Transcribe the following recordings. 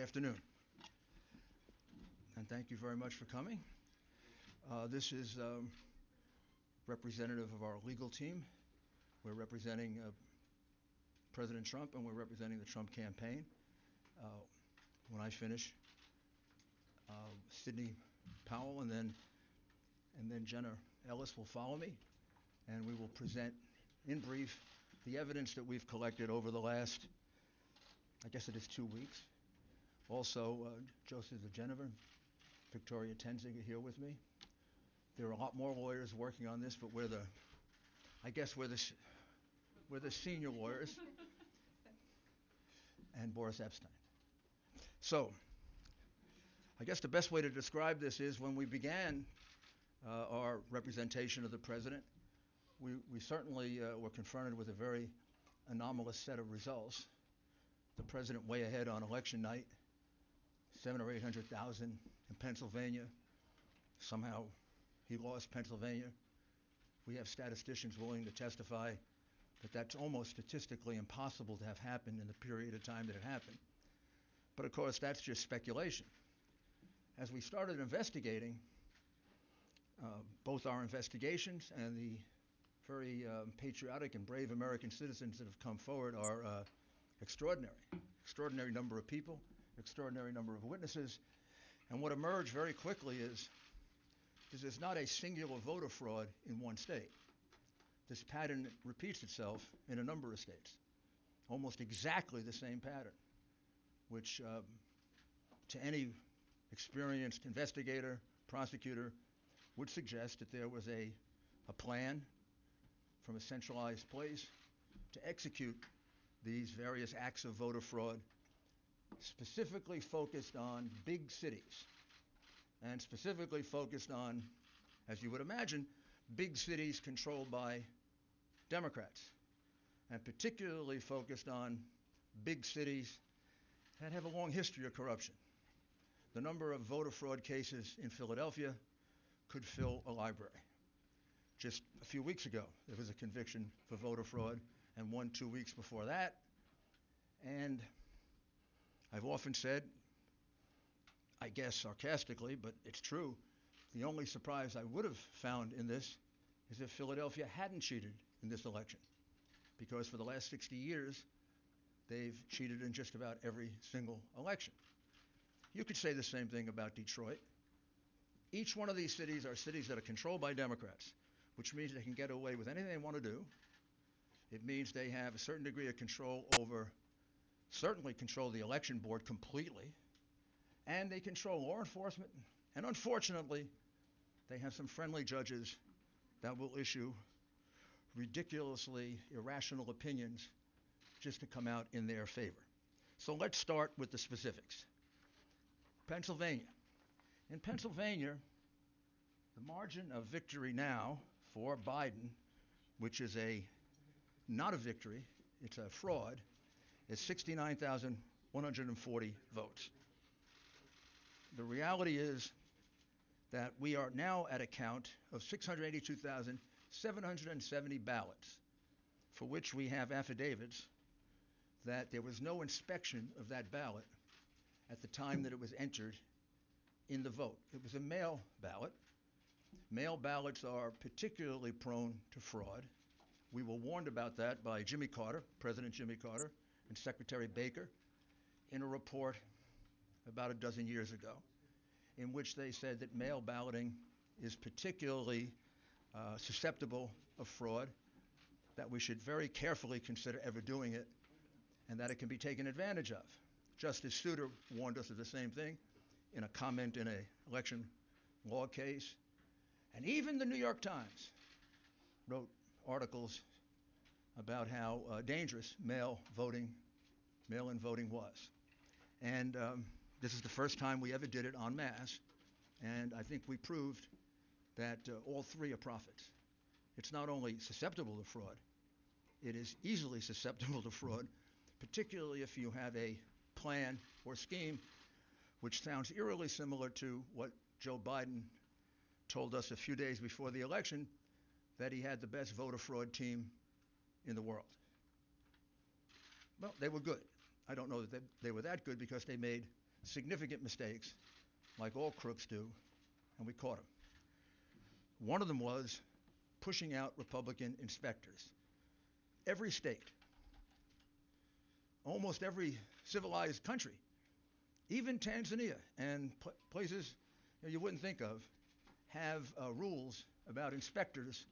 afternoon, and thank you very much for coming. This is representative of our legal team. We're representing President Trump, and we're representing the Trump campaign. When I finish, Sidney Powell and then Jenna Ellis will follow me, and we will present in brief the evidence that we've collected over the last, I guess it is 2 weeks. Also, Joseph DeGenever, Victoria Tenzing are here with me. There are a lot more lawyers working on this, but we're the senior lawyers, and Boris Epstein. So, I guess the best way to describe this is when we began our representation of the president, we certainly were confronted with a very anomalous set of results. The president way ahead on election night, 700,000 or 800,000 in Pennsylvania. Somehow he lost Pennsylvania. We have statisticians willing to testify that that's almost statistically impossible to have happened in the period of time that it happened. But of course, that's just speculation. As we started investigating, both our investigations and the very patriotic and brave American citizens that have come forward are extraordinary. Extraordinary number of people, extraordinary number of witnesses. And what emerged very quickly is there's not a singular voter fraud in one state. This pattern repeats itself in a number of states. Almost exactly the same pattern, which to any experienced investigator, prosecutor, would suggest that there was a plan from a centralized place to execute these various acts of voter fraud, specifically focused on big cities, and specifically focused on, as you would imagine, big cities controlled by Democrats, and particularly focused on big cities that have a long history of corruption. The number of voter fraud cases in Philadelphia could fill a library. Just a few weeks ago, there was a conviction for voter fraud, and one 2 weeks before that. And I've often said, I guess sarcastically, but it's true, the only surprise I would have found in this is if Philadelphia hadn't cheated in this election, because for the last 60 years, they've cheated in just about every single election. You could say the same thing about Detroit. Each one of these cities are cities that are controlled by Democrats, which means they can get away with anything they want to do. It means they have a certain degree of control over, certainly control the election board completely, and they control law enforcement, and unfortunately, they have some friendly judges that will issue ridiculously irrational opinions just to come out in their favor. So let's start with the specifics. Pennsylvania. In Pennsylvania, the margin of victory now for Biden, which is not a victory, it's a fraud, is 69,140 votes. The reality is that we are now at a count of 682,770 ballots, for which we have affidavits that there was no inspection of that ballot at the time that it was entered in the vote. It was a mail ballot. Mail ballots are particularly prone to fraud. We were warned about that by Jimmy Carter, President Jimmy Carter, and Secretary Baker in a report about a dozen years ago, in which they said that mail balloting is particularly susceptible of fraud, that we should very carefully consider ever doing it, and that it can be taken advantage of. Justice Souter warned us of the same thing in a comment in an election law case. And even the New York Times wrote articles about how dangerous mail-in voting was. And this is the first time we ever did it en masse, and I think we proved that all three are prophets. It's not only susceptible to fraud, it is easily susceptible to fraud, particularly if you have a plan or scheme which sounds eerily similar to what Joe Biden told us a few days before the election, that he had the best voter fraud team in the world. Well, they were good. I don't know that they were that good because they made significant mistakes, like all crooks do, and we caught him. One of them was pushing out Republican inspectors. Every state, almost every civilized country, even Tanzania and places you wouldn't think of, have rules about inspectors,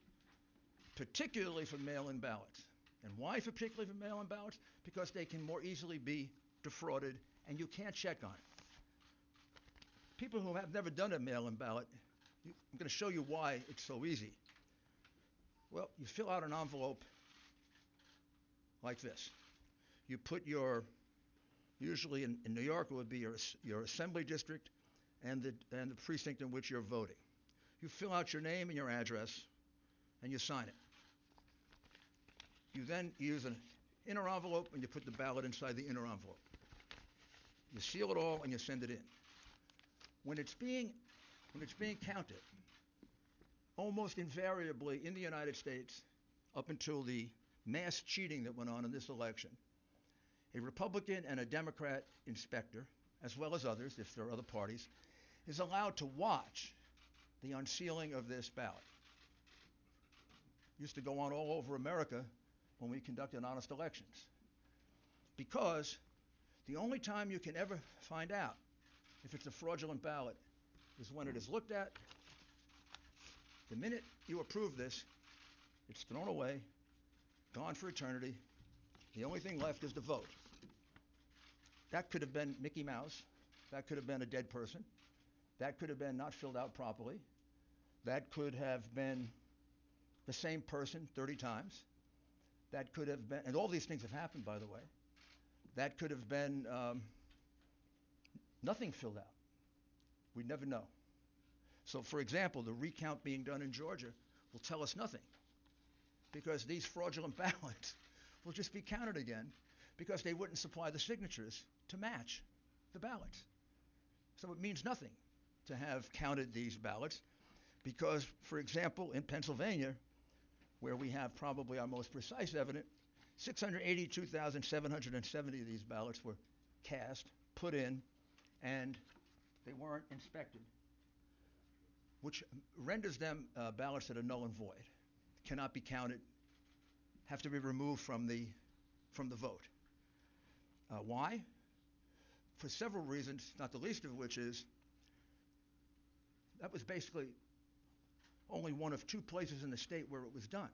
particularly for mail-in ballots. And why particularly for mail-in ballots? Because they can more easily be defrauded, and you can't check on it. People who have never done a mail-in ballot, I'm going to show you why it's so easy. Well, you fill out an envelope like this. You put your, usually in New York it would be your assembly district and the precinct in which you're voting. You fill out your name and your address, and you sign it. You then use an inner envelope, and you put the ballot inside the inner envelope. You seal it all, and you send it in. When it's being counted, almost invariably in the United States, up until the mass cheating that went on in this election, a Republican and a Democrat inspector, as well as others, if there are other parties, is allowed to watch the unsealing of this ballot. Used to go on all over America when we conducted honest elections. Because the only time you can ever find out if it's a fraudulent ballot is when it is looked at. The minute you approve this, it's thrown away, gone for eternity. The only thing left is the vote. That could have been Mickey Mouse. That could have been a dead person. That could have been not filled out properly. That could have been the same person 30 times. That could have been, and all these things have happened, by the way. That could have been nothing filled out. We'd never know. So, for example, the recount being done in Georgia will tell us nothing, because these fraudulent ballots will just be counted again because they wouldn't supply the signatures to match the ballots. So it means nothing to have counted these ballots because, for example, in Pennsylvania, where we have probably our most precise evidence, 682,770 of these ballots were cast, put in, and they weren't inspected, which renders them ballots that are null and void, cannot be counted, have to be removed from the vote. Why? For several reasons, not the least of which is that was basically only one of two places in the state where it was done.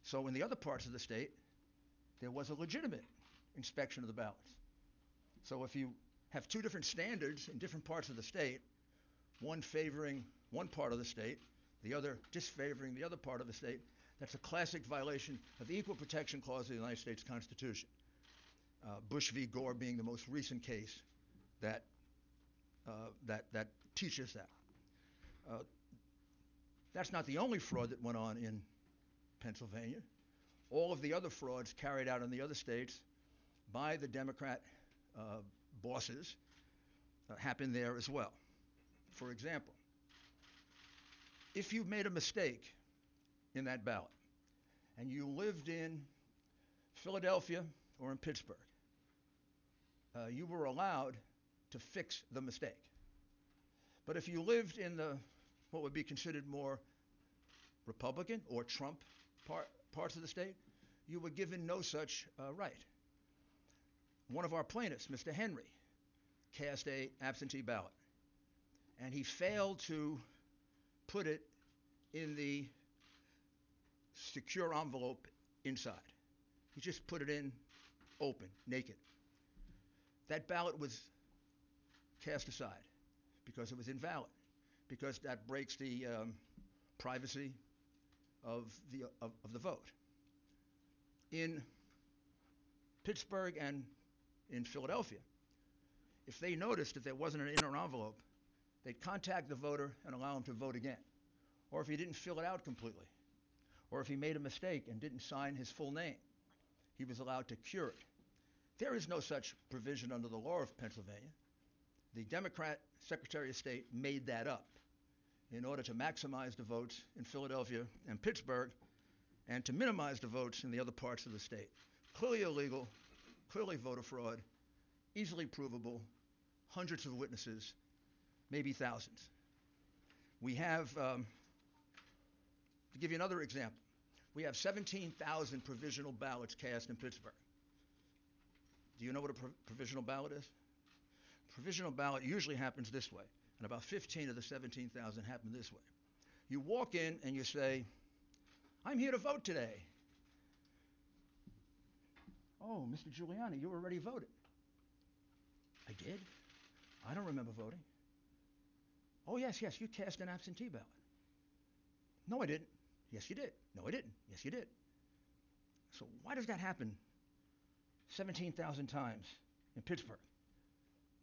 So in the other parts of the state, there was a legitimate inspection of the ballots. So if you have two different standards in different parts of the state, one favoring one part of the state, the other disfavoring the other part of the state, that's a classic violation of the Equal Protection Clause of the United States Constitution. Bush v. Gore being the most recent case that teaches that. That's not the only fraud that went on in Pennsylvania. All of the other frauds carried out in the other states by the Democrat bosses happened there as well. For example, if you made a mistake in that ballot and you lived in Philadelphia or in Pittsburgh, you were allowed to fix the mistake. But if you lived in what would be considered more Republican or Trump parts of the state, you were given no such right. One of our plaintiffs, Mr. Henry, cast an absentee ballot, and he failed to put it in the secure envelope inside. He just put it in open, naked. That ballot was cast aside because it was invalid, because that breaks the privacy of the vote. In Pittsburgh and in Philadelphia, if they noticed that there wasn't an inner envelope, they'd contact the voter and allow him to vote again. Or if he didn't fill it out completely, or if he made a mistake and didn't sign his full name, he was allowed to cure it. There is no such provision under the law of Pennsylvania. The Democrat Secretary of State made that up in order to maximize the votes in Philadelphia and Pittsburgh and to minimize the votes in the other parts of the state. Clearly illegal, clearly voter fraud, easily provable, hundreds of witnesses, maybe thousands. We have, to give you another example, we have 17,000 provisional ballots cast in Pittsburgh. Do you know what a provisional ballot is? Provisional ballot usually happens this way, and about 15 of the 17,000 happen this way. You walk in and you say, I'm here to vote today. Oh, Mr. Giuliani, you already voted. I did? I don't remember voting. Oh, yes, you cast an absentee ballot. No, I didn't. Yes, you did. No, I didn't. Yes, you did. So why does that happen 17,000 times in Pittsburgh?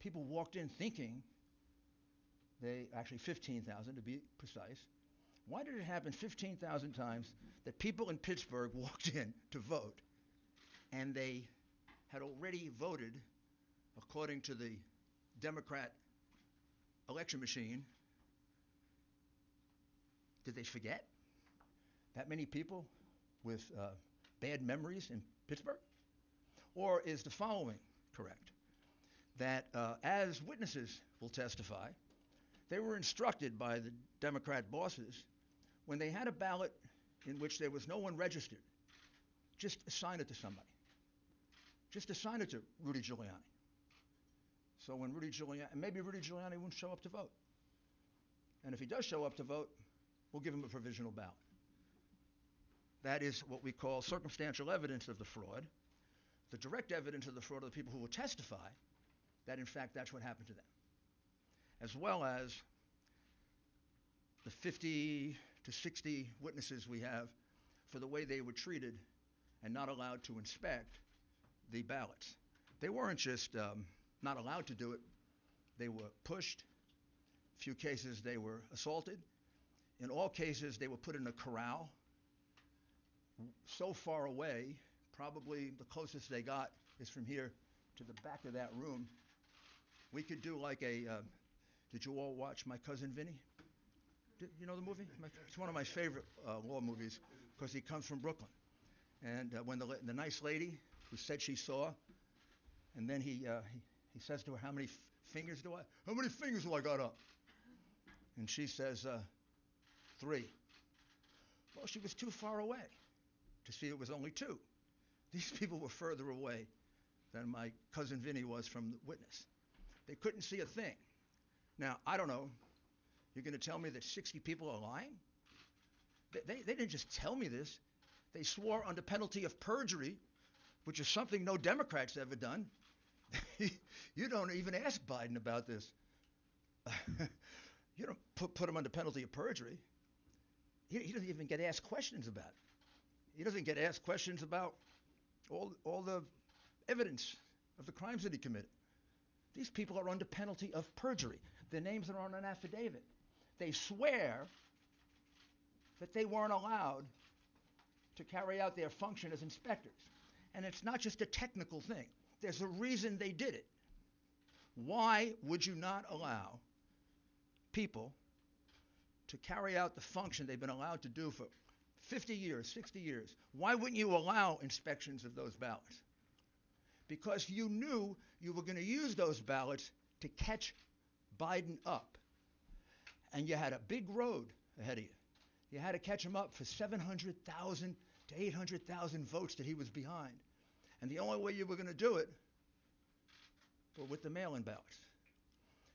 People walked in thinking actually 15,000 to be precise. Why did it happen 15,000 times that people in Pittsburgh walked in to vote and they had already voted according to the Democrat election machine? Did they forget? That many people with bad memories in Pittsburgh? Or is the following correct? That as witnesses will testify, they were instructed by the Democrat bosses when they had a ballot in which there was no one registered, just assign it to somebody. Just assign it to Rudy Giuliani. So when maybe Rudy Giuliani won't show up to vote. And if he does show up to vote, we'll give him a provisional ballot. That is what we call circumstantial evidence of the fraud. The direct evidence of the fraud are the people who will testify that, in fact, that's what happened to them, as well as the 50 to 60 witnesses we have for the way they were treated and not allowed to inspect the ballots. They weren't just not allowed to do it. They were pushed. A few cases they were assaulted. In all cases, they were put in a corral so far away, probably the closest they got is from here to the back of that room. We could do like did you all watch My Cousin Vinny? You know the movie? It's one of my favorite law movies because he comes from Brooklyn. And when the nice lady who said she saw, and then he says to her, how many fingers do I got up? And she says, 3. Well, she was too far away to see it was only 2. These people were further away than my cousin Vinny was from the witness. They couldn't see a thing. Now, I don't know. You're going to tell me that 60 people are lying? They didn't just tell me this. They swore under penalty of perjury, which is something no Democrat's ever done. You don't even ask Biden about this. You don't put him under penalty of perjury. He doesn't even get asked questions about it. He doesn't get asked questions about all the evidence of the crimes that he committed. These people are under penalty of perjury. Their names are on an affidavit. They swear that they weren't allowed to carry out their function as inspectors. And it's not just a technical thing. There's a reason they did it. Why would you not allow people to carry out the function they've been allowed to do for 50 years, 60 years? Why wouldn't you allow inspections of those ballots? Because you knew you were going to use those ballots to catch Biden up. And you had a big road ahead of you. You had to catch him up for 700,000 to 800,000 votes that he was behind. And the only way you were going to do it was with the mail-in ballots.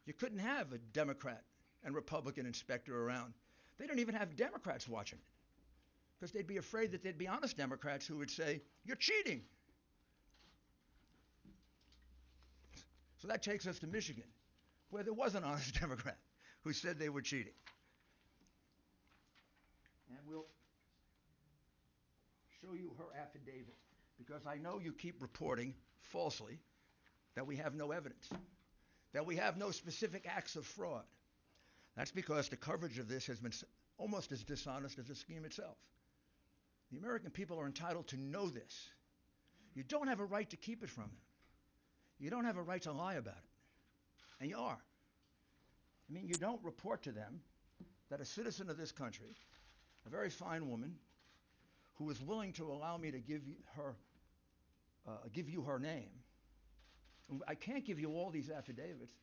You couldn't have a Democrat and Republican inspector around. They don't even have Democrats watching it because they'd be afraid that there'd be honest Democrats who would say, you're cheating. So that takes us to Michigan, where there was an honest Democrat who said they were cheating. And we'll show you her affidavit, because I know you keep reporting falsely that we have no evidence, that we have no specific acts of fraud. That's because the coverage of this has been almost as dishonest as the scheme itself. The American people are entitled to know this. You don't have a right to keep it from them. You don't have a right to lie about it. And you are. I mean, you don't report to them that a citizen of this country, a very fine woman, who is willing to allow me to give you her name. I can't give you all these affidavits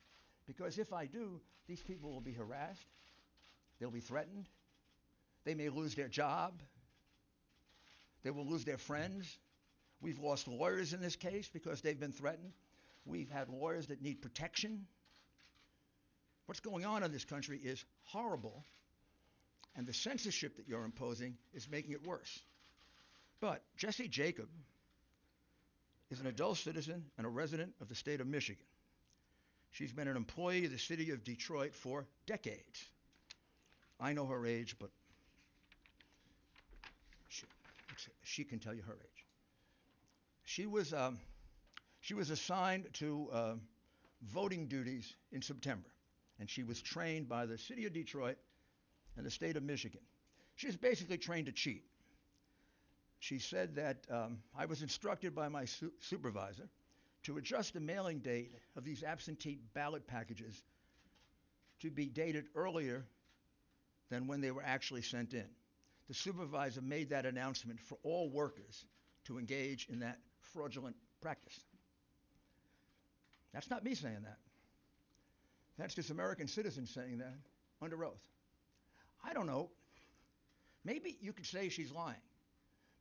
Because if I do, these people will be harassed, they'll be threatened, they may lose their job, they will lose their friends. We've lost lawyers in this case because they've been threatened. We've had lawyers that need protection. What's going on in this country is horrible, and the censorship that you're imposing is making it worse. But Jessie Jacob is an adult citizen and a resident of the state of Michigan. She's been an employee of the city of Detroit for decades. I know her age, but she can tell you her age. She was assigned to voting duties in September, and she was trained by the city of Detroit and the state of Michigan. She was basically trained to cheat. She said that I was instructed by my supervisor to adjust the mailing date of these absentee ballot packages to be dated earlier than when they were actually sent in. The supervisor made that announcement for all workers to engage in that fraudulent practice. That's not me saying that. That's this American citizen saying that under oath. I don't know. Maybe you could say she's lying,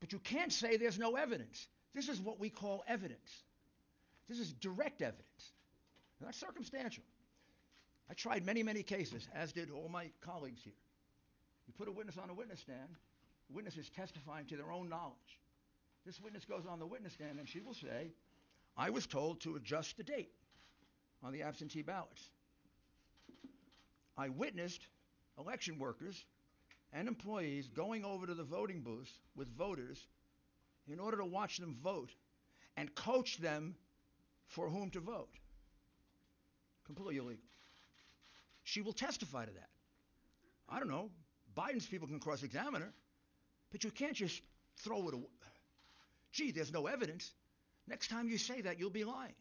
but you can't say there's no evidence. This is what we call evidence. This is direct evidence, not circumstantial. I tried many, many cases, as did all my colleagues here. You put a witness on a witness stand, the witness is testifying to their own knowledge. This witness goes on the witness stand and she will say, I was told to adjust the date on the absentee ballots. I witnessed election workers and employees going over to the voting booths with voters in order to watch them vote and coach them for whom to vote. Completely illegal. She will testify to that. I don't know. Biden's people can cross-examine her, but you can't just throw it away. Gee, there's no evidence. Next time you say that, you'll be lying.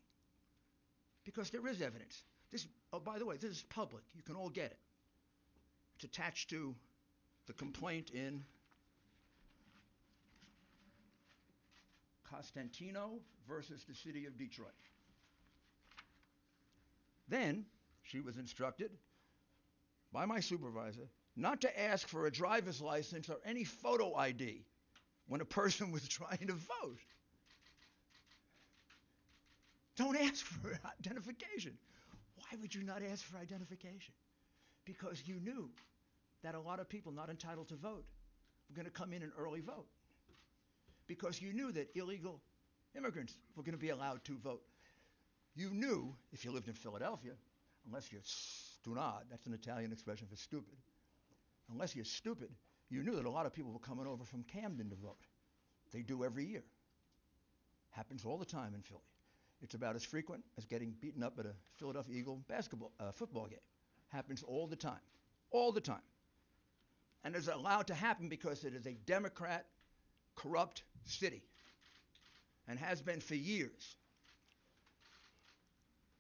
Because there is evidence. Oh, by the way, this is public. You can all get it. It's attached to the complaint in Costantino versus the city of Detroit. Then she was instructed by my supervisor not to ask for a driver's license or any photo ID when a person was trying to vote. Don't ask for identification. Why would you not ask for identification? Because you knew that a lot of people not entitled to vote were going to come in and early vote. Because you knew that illegal immigrants were going to be allowed to vote. You knew, if you lived in Philadelphia, unless you're stunad, that's an Italian expression for stupid, unless you're stupid, you knew that a lot of people were coming over from Camden to vote. They do every year. Happens all the time in Philly. It's about as frequent as getting beaten up at a Philadelphia Eagle football game. Happens all the time. All the time. And it's allowed to happen because it is a Democrat, corrupt city. And has been for years.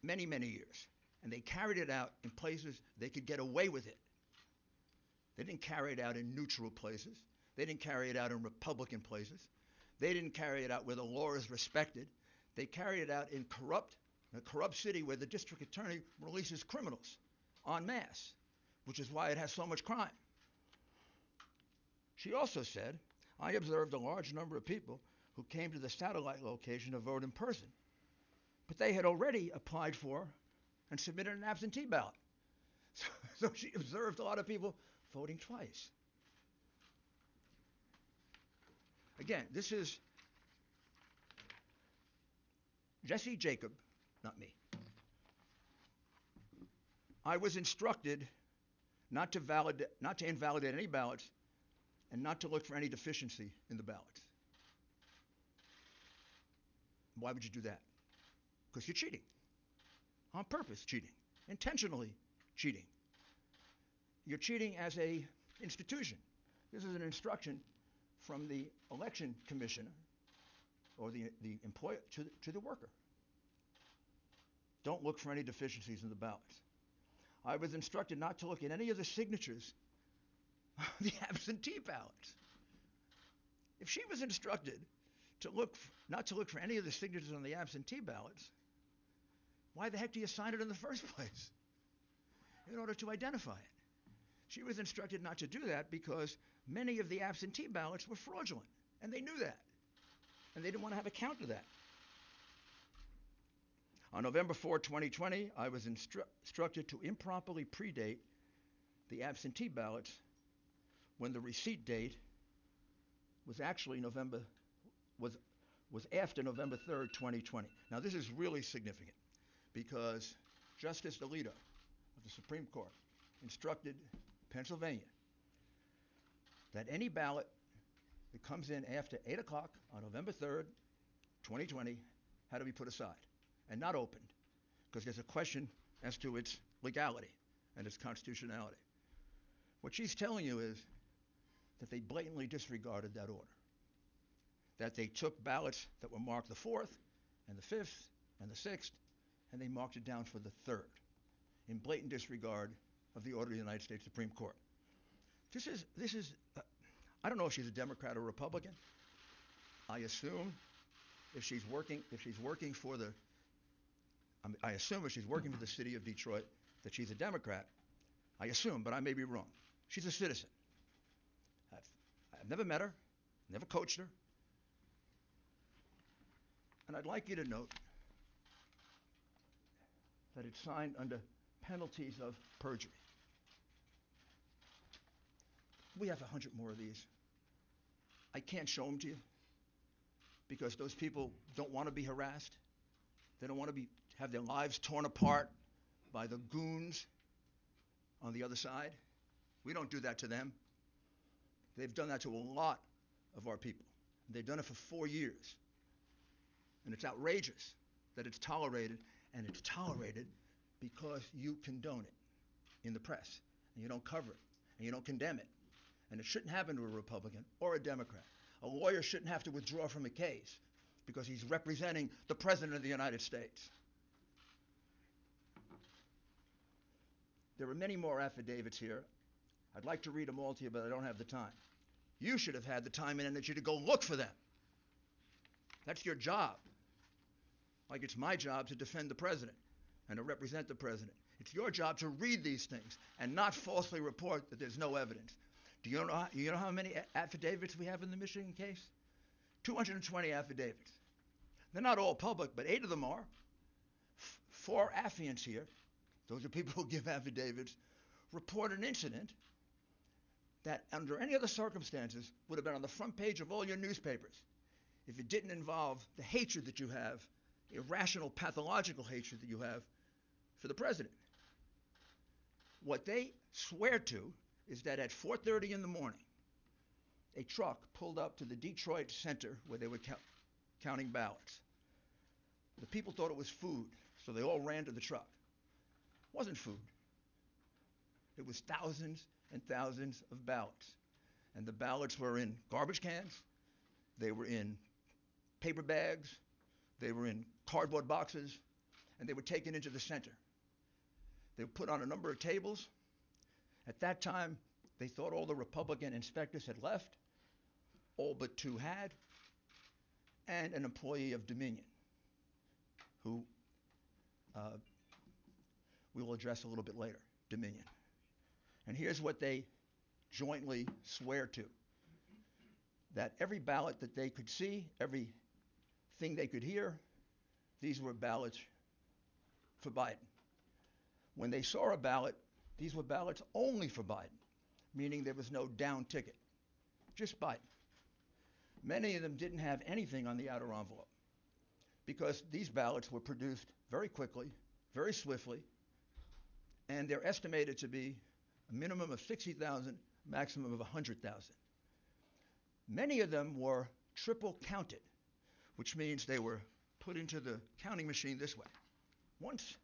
Many, many years. And they carried it out in places they could get away with it. They didn't carry it out in neutral places. They didn't carry it out in Republican places. They didn't carry it out where the law is respected. They carried it out in a corrupt city where the district attorney releases criminals en masse, which is why it has so much crime. She also said, I observed a large number of people who came to the satellite location to vote in person, but they had already applied for and submitted an absentee ballot. So she observed a lot of people voting twice. Again, this is Jessie Jacob, not me. I was instructed not to invalidate any ballots and not to look for any deficiency in the ballots. Why would you do that? Because you're cheating. On purpose cheating. Intentionally cheating. You're cheating as an institution. This is an instruction from the election commissioner or the employer to the worker. Don't look for any deficiencies in the ballots. I was instructed not to look at any of the signatures on the absentee ballots. If she was instructed not to look for any of the signatures on the absentee ballots, why the heck do you sign it in the first place? in order to identify it. She was instructed not to do that because many of the absentee ballots were fraudulent, and they knew that, and they didn't want to have a count of that. On November 4, 2020, I was instructed to improperly predate the absentee ballots when the receipt date was actually was after November 3rd, 2020. Now, this is really significant because Justice Alito of the Supreme Court instructed Pennsylvania that any ballot that comes in after 8 o'clock on November 3rd, 2020, had to be put aside and not opened because there's a question as to its legality and its constitutionality. What she's telling you is that they blatantly disregarded that order, that they took ballots that were marked the 4th and the 5th and the 6th, and they marked it down for the 3rd in blatant disregard of the order of the United States Supreme Court. This is I don't know if she's a Democrat or Republican. I assume if she's working for the city of Detroit that she's a Democrat. I assume, but I may be wrong. She's a citizen. I've never met her, never coached her. And I'd like you to note that it's signed under penalties of perjury. We have 100 more of these. I can't show them to you because those people don't want to be harassed. They don't want to have their lives torn apart by the goons on the other side. We don't do that to them. They've done that to a lot of our people. They've done it for 4 years. And it's outrageous that it's tolerated, and it's tolerated because you condone it in the press, and you don't cover it, and you don't condemn it. And it shouldn't happen to a Republican or a Democrat. A lawyer shouldn't have to withdraw from a case because he's representing the President of the United States. There are many more affidavits here. I'd like to read them all to you, but I don't have the time. You should have had the time and energy to go look for them. That's your job. Like it's my job to defend the President and to represent the President. It's your job to read these things and not falsely report that there's no evidence. Do you know how many affidavits we have in the Michigan case? 220 affidavits. They're not all public, but 8 of them are. 4 affiants here, those are people who give affidavits, report an incident that under any other circumstances would have been on the front page of all your newspapers if it didn't involve the hatred that you have, irrational, pathological hatred that you have for the President. What they swear to is that at 4:30 in the morning, a truck pulled up to the Detroit Center where they were counting ballots. The people thought it was food, so they all ran to the truck. It wasn't food. It was thousands and thousands of ballots. And the ballots were in garbage cans, they were in paper bags, they were in cardboard boxes, and they were taken into the center. They were put on a number of tables. At that time, they thought all the Republican inspectors had left, all but 2 had, and an employee of Dominion, who we will address a little bit later, Dominion. And here's what they jointly swear to, that every ballot that they could see, everything they could hear, these were ballots for Biden. When they saw a ballot, these were ballots only for Biden, meaning there was no down ticket, just Biden. Many of them didn't have anything on the outer envelope because these ballots were produced very quickly, very swiftly, and they're estimated to be a minimum of 60,000, maximum of 100,000. Many of them were triple counted, which means they were put into the counting machine this way. Once,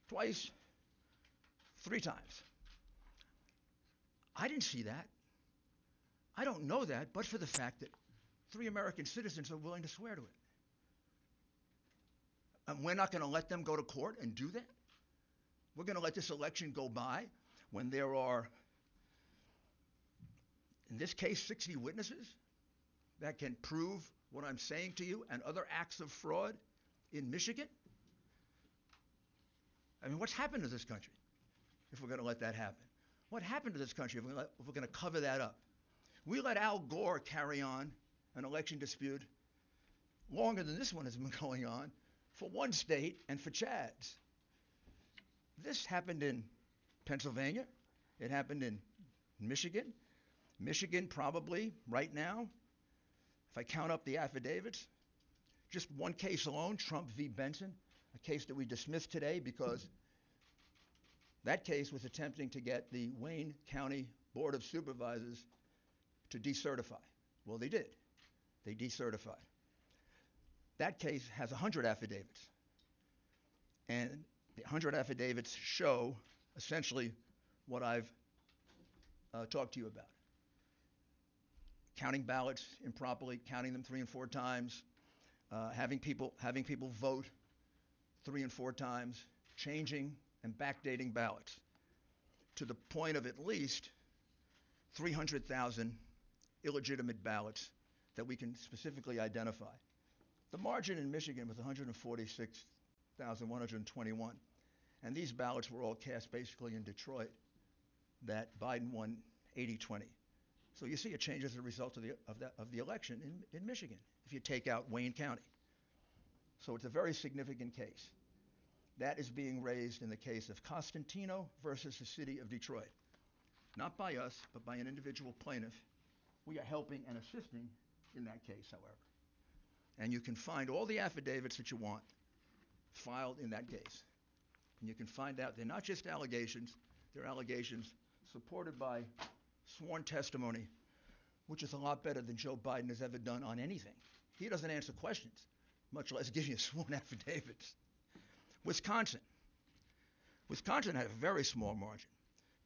twice, 3 times. I didn't see that. I don't know that, but for the fact that 3 American citizens are willing to swear to it. And we're not going to let them go to court and do that? We're going to let this election go by when there are, in this case, 60 witnesses that can prove what I'm saying to you and other acts of fraud in Michigan? I mean, what's happened to this country? if we're going to let that happen. What happened to this country if we're going to cover that up? We let Al Gore carry on an election dispute longer than this one has been going on for one state and for Chad's. This happened in Pennsylvania. It happened in Michigan. Michigan probably right now, if I count up the affidavits, just one case alone, Trump v. Benson, a case that we dismissed today because that case was attempting to get the Wayne County Board of Supervisors to decertify. Well, they did. They decertified. That case has 100 affidavits. And the 100 affidavits show essentially what I've talked to you about. Counting ballots improperly, counting them 3 and 4 times, having people vote 3 and 4 times, changing and backdating ballots to the point of at least 300,000 illegitimate ballots that we can specifically identify. The margin in Michigan was 146,121, and these ballots were all cast basically in Detroit that Biden won 80-20. So you see a change as a result of the election in Michigan if you take out Wayne County. So it's a very significant case. That is being raised in the case of Costantino versus the city of Detroit. Not by us, but by an individual plaintiff. We are helping and assisting in that case, however. And you can find all the affidavits that you want filed in that case. And you can find out they're not just allegations, they're allegations supported by sworn testimony, which is a lot better than Joe Biden has ever done on anything. He doesn't answer questions, much less give you sworn affidavits. Wisconsin had a very small margin,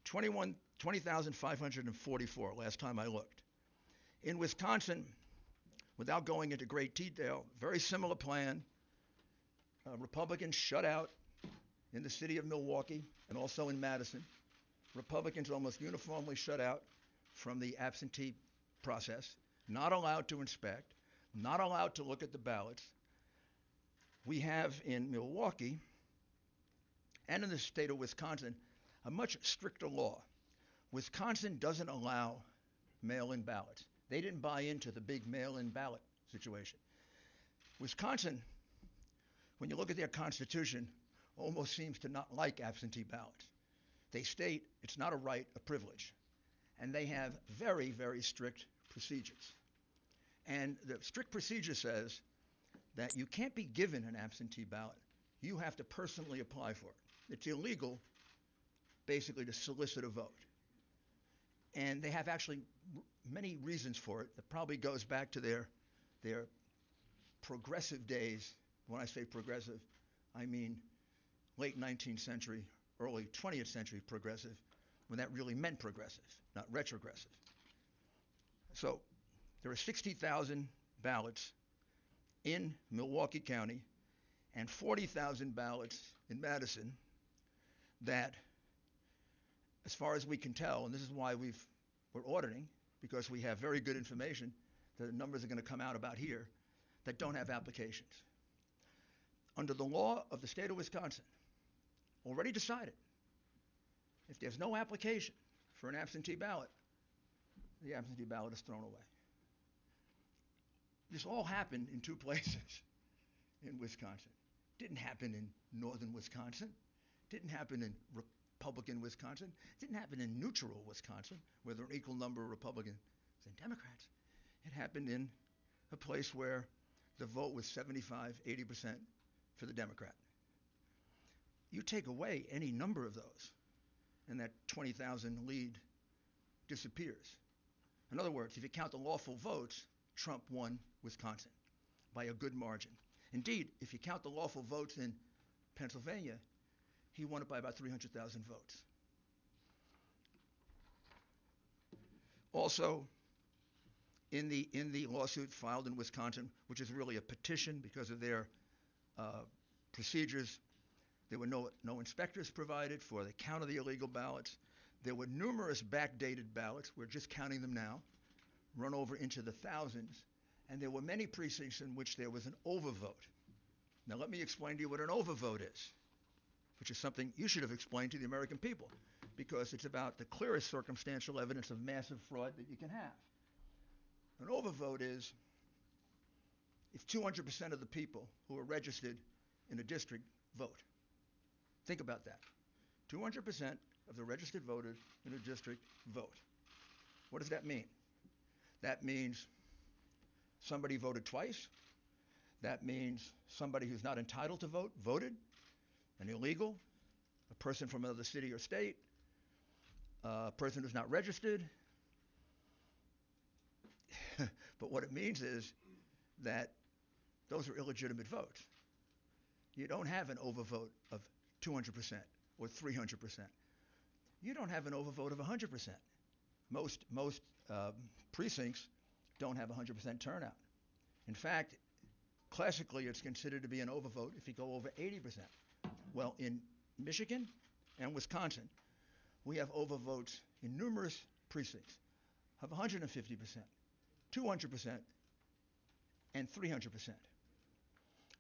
20,544 last time I looked. In Wisconsin, without going into great detail, very similar plan. Republicans shut out in the city of Milwaukee and also in Madison. Republicans almost uniformly shut out from the absentee process, not allowed to inspect, not allowed to look at the ballots. We have in Milwaukee and in the state of Wisconsin a much stricter law. Wisconsin doesn't allow mail-in ballots. They didn't buy into the big mail-in ballot situation. Wisconsin, when you look at their constitution, almost seems to not like absentee ballots. They state it's not a right, a privilege. And they have very, very strict procedures. And the strict procedure says that you can't be given an absentee ballot. You have to personally apply for it. It's illegal, basically, to solicit a vote. And they have actually many reasons for it. That probably goes back to their progressive days. When I say progressive, I mean late 19th century, early 20th century progressive, when that really meant progressive, not retrogressive. So there are 60,000 ballots in Milwaukee County and 40,000 ballots in Madison that, as far as we can tell, and this is why we're auditing, because we have very good information that the numbers are going to come out about here, that don't have applications. Under the law of the state of Wisconsin, already decided, if there's no application for an absentee ballot, the absentee ballot is thrown away. This all happened in 2 places in Wisconsin. Didn't happen in northern Wisconsin. Didn't happen in Republican Wisconsin. Didn't happen in neutral Wisconsin, where there are an equal number of Republicans and Democrats. It happened in a place where the vote was 75, 80% for the Democrat. You take away any number of those, and that 20,000 lead disappears. In other words, if you count the lawful votes, Trump won Wisconsin by a good margin. Indeed, if you count the lawful votes in Pennsylvania, he won it by about 300,000 votes. Also, in the lawsuit filed in Wisconsin, which is really a petition because of their procedures, there were no inspectors provided for the count of the illegal ballots. There were numerous backdated ballots. We're just counting them now, run over into the thousands. And there were many precincts in which there was an overvote. Now let me explain to you what an overvote is, which is something you should have explained to the American people, because it's about the clearest circumstantial evidence of massive fraud that you can have. An overvote is if 200% of the people who are registered in a district vote. Think about that. 200% of the registered voters in a district vote. What does that mean? That means somebody voted twice. That means somebody who's not entitled to vote voted, an illegal, a person from another city or state, a person who's not registered. But what it means is that those are illegitimate votes. You don't have an overvote of 200% or 300%. You don't have an overvote of 100%. Most precincts don't have 100% turnout. In fact, classically, it's considered to be an overvote if you go over 80%. Well, in Michigan and Wisconsin, we have overvotes in numerous precincts of 150%, 200%, and 300%.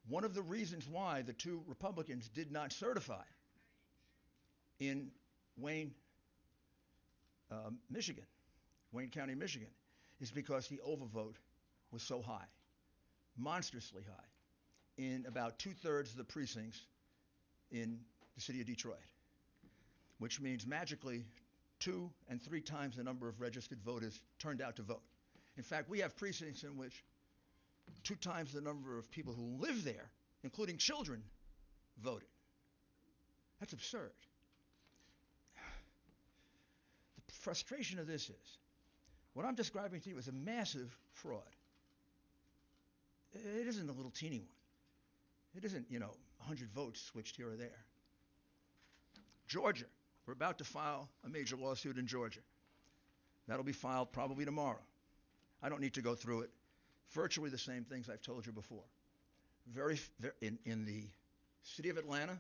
One of the reasons why the two Republicans did not certify in Wayne, Michigan, Wayne County, Michigan, is because the overvote was so high, monstrously high, in about 2/3 of the precincts in the city of Detroit, which means magically 2 and 3 times the number of registered voters turned out to vote. In fact, we have precincts in which 2 times the number of people who live there, including children, voted. That's absurd. The frustration of this is, what I'm describing to you is a massive fraud. It isn't a little teeny one. It isn't, 100 votes switched here or there. Georgia, we're about to file a major lawsuit in Georgia. That'll be filed probably tomorrow. I don't need to go through it. Virtually the same things I've told you before. In the city of Atlanta,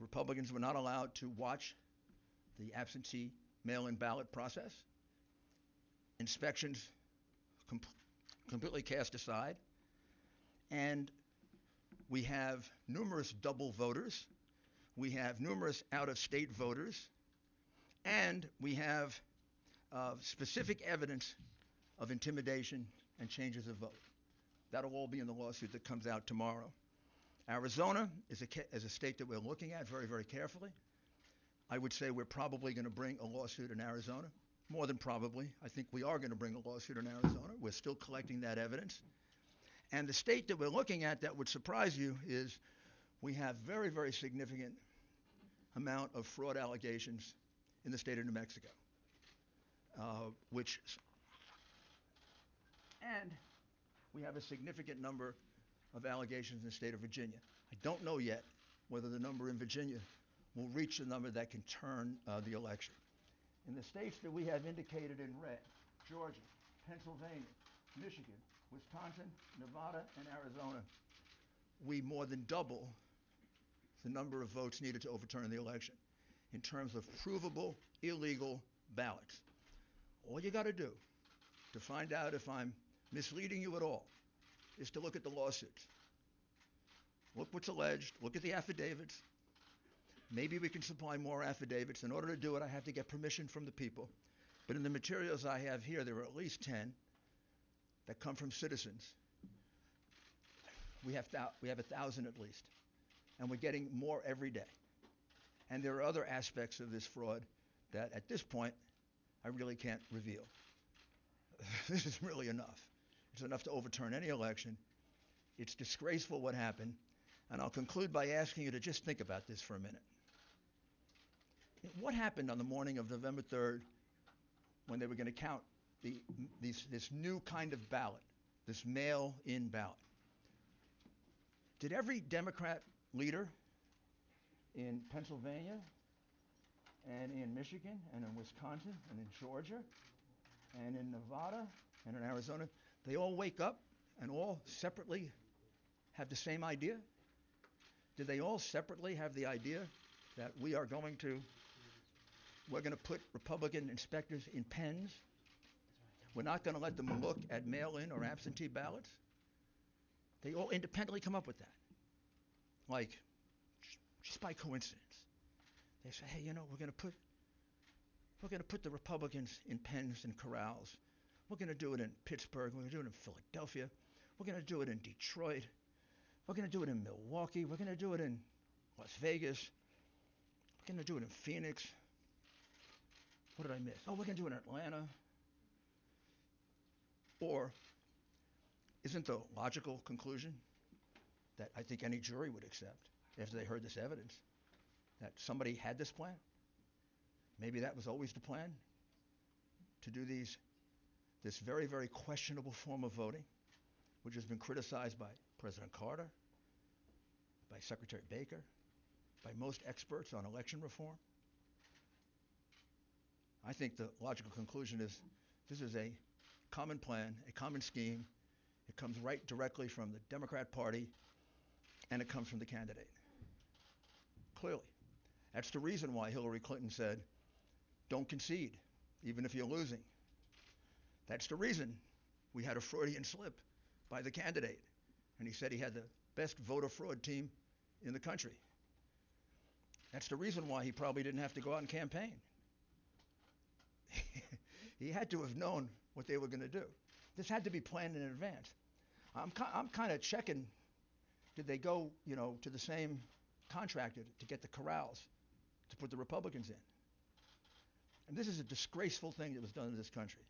Republicans were not allowed to watch the absentee mail-in ballot process. Inspections completely cast aside. And we have numerous double voters. We have numerous out-of-state voters. And we have specific evidence of intimidation and changes of vote. That'll all be in the lawsuit that comes out tomorrow. Arizona is a state that we're looking at very, very carefully. I would say we're probably going to bring a lawsuit in Arizona. More than probably. I think we are going to bring a lawsuit in Arizona. We're still collecting that evidence. And the state that we're looking at that would surprise you is we have very, very significant amount of fraud allegations in the state of New Mexico, and we have a significant number of allegations in the state of Virginia. I don't know yet whether the number in Virginia will reach the number that can turn the election. In the states that we have indicated in red, Georgia, Pennsylvania, Michigan, Wisconsin, Nevada, and Arizona, we more than double the number of votes needed to overturn the election in terms of provable illegal ballots. All you got to do to find out if I'm misleading you at all is to look at the lawsuits. Look what's alleged. Look at the affidavits. Maybe we can supply more affidavits. In order to do it, I have to get permission from the people. But in the materials I have here, there are at least 10 that come from citizens. We have 1,000 at least. And we're getting more every day. And there are other aspects of this fraud that at this point I really can't reveal. This is really enough. It's enough to overturn any election. It's disgraceful what happened. And I'll conclude by asking you to just think about this for a minute. What happened on the morning of November 3rd when they were going to count this new kind of ballot, this mail-in ballot? Did every Democrat leader in Pennsylvania and in Michigan and in Wisconsin and in Georgia and in Nevada and in Arizona, they all wake up and all separately have the same idea? Did they all separately have the idea that we're going to put Republican inspectors in pens? We're not going to let them look at mail-in or absentee ballots? They all independently come up with that. Like just by coincidence. They say, hey, we're going to put the Republicans in pens and corrals. We're going to do it in Pittsburgh. We're going to do it in Philadelphia. We're going to do it in Detroit. We're going to do it in Milwaukee. We're going to do it in Las Vegas. We're going to do it in Phoenix. What did I miss? Oh, we're going to do it in Atlanta. Or isn't the logical conclusion that I think any jury would accept after they heard this evidence that somebody had this plan? Maybe that was always the plan, to do this very, very questionable form of voting, which has been criticized by President Carter, by Secretary Baker, by most experts on election reform. I think the logical conclusion is this is a common plan, a common scheme. It comes right directly from the Democrat Party, and it comes from the candidate. Clearly. That's the reason why Hillary Clinton said, don't concede, even if you're losing. That's the reason we had a Freudian slip by the candidate. And he said he had the best voter fraud team in the country. That's the reason why he probably didn't have to go out and campaign. He had to have known what they were going to do. This had to be planned in advance. I'm kind of checking, did they go, to the same contractor to get the corrals to put the Republicans in? And this is a disgraceful thing that was done in this country.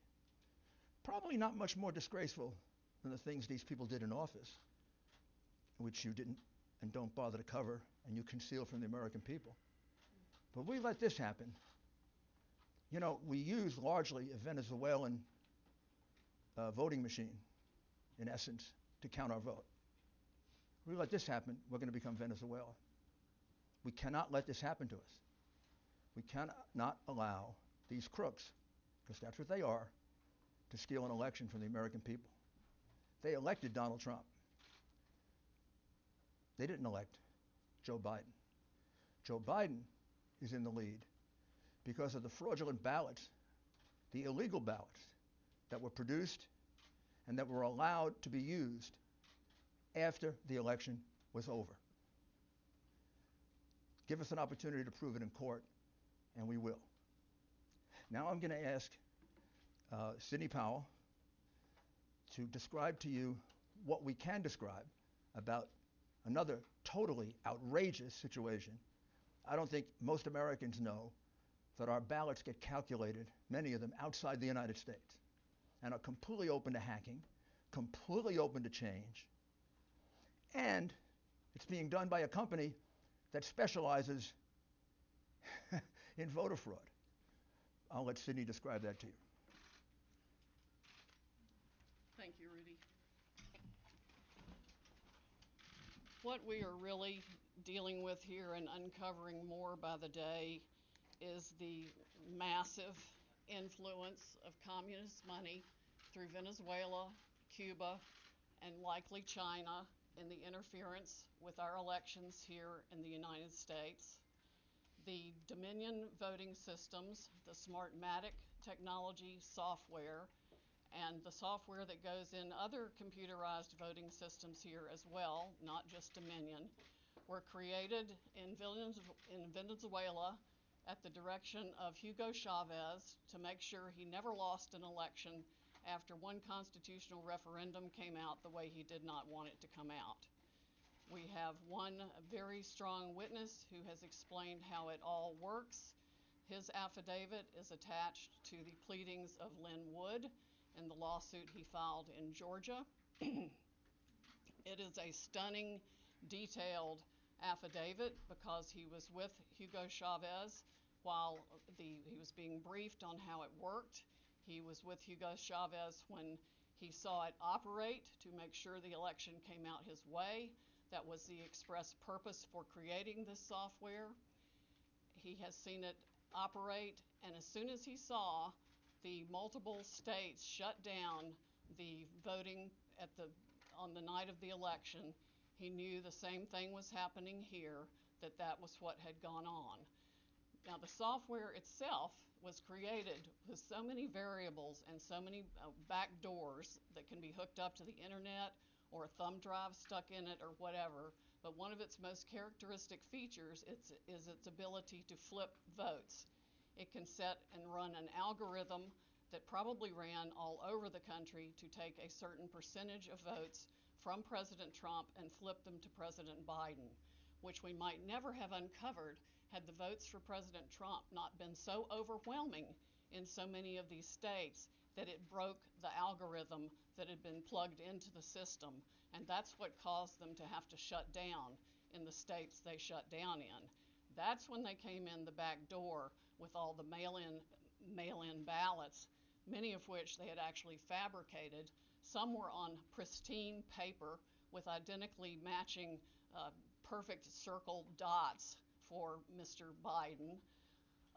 Probably not much more disgraceful than the things these people did in office, which you didn't and don't bother to cover and you conceal from the American people. But we let this happen. We use largely a Venezuelan voting machine, in essence, to count our vote. We let this happen, we're going to become Venezuela. We cannot let this happen to us. We cannot allow these crooks, because that's what they are, to steal an election from the American people. They elected Donald Trump. They didn't elect Joe Biden. Joe Biden is in the lead because of the fraudulent ballots, the illegal ballots that were produced and that were allowed to be used after the election was over. Give us an opportunity to prove it in court, and we will. Now I'm going to ask Sidney Powell to describe to you what we can describe about another totally outrageous situation. I don't think most Americans know that our ballots get calculated, many of them outside the United States, and are completely open to hacking, completely open to change, and it's being done by a company that specializes in voter fraud. I'll let Sidney describe that to you. Thank you, Rudy. What we are really dealing with here and uncovering more by the day is the massive influence of communist money through Venezuela, Cuba, and likely China in the interference with our elections here in the United States. The Dominion voting systems, the Smartmatic technology software, and the software that goes in other computerized voting systems here as well, not just Dominion, were created in Venezuela at the direction of Hugo Chavez to make sure he never lost an election after one constitutional referendum came out the way he did not want it to come out. We have one very strong witness who has explained how it all works. His affidavit is attached to the pleadings of Lynn Wood in the lawsuit he filed in Georgia. It is a stunning, detailed affidavit because he was with Hugo Chavez while he was being briefed on how it worked. He was with Hugo Chavez when he saw it operate to make sure the election came out his way. That was the express purpose for creating this software. He has seen it operate, and as soon as he saw the multiple states shut down the voting on the night of the election, he knew the same thing was happening here, that was what had gone on. Now, the software itself was created with so many variables and so many back doors that can be hooked up to the internet or a thumb drive stuck in it or whatever, but one of its most characteristic features is its ability to flip votes. It can set and run an algorithm that probably ran all over the country to take a certain percentage of votes from President Trump and flip them to President Biden, which we might never have uncovered had the votes for President Trump not been so overwhelming in so many of these states that it broke the algorithm that had been plugged into the system. And that's what caused them to have to shut down in the states they shut down in. That's when they came in the back door with all the mail-in ballots, many of which they had actually fabricated. Some were on pristine paper with identically matching perfect circle dots for Mr. Biden.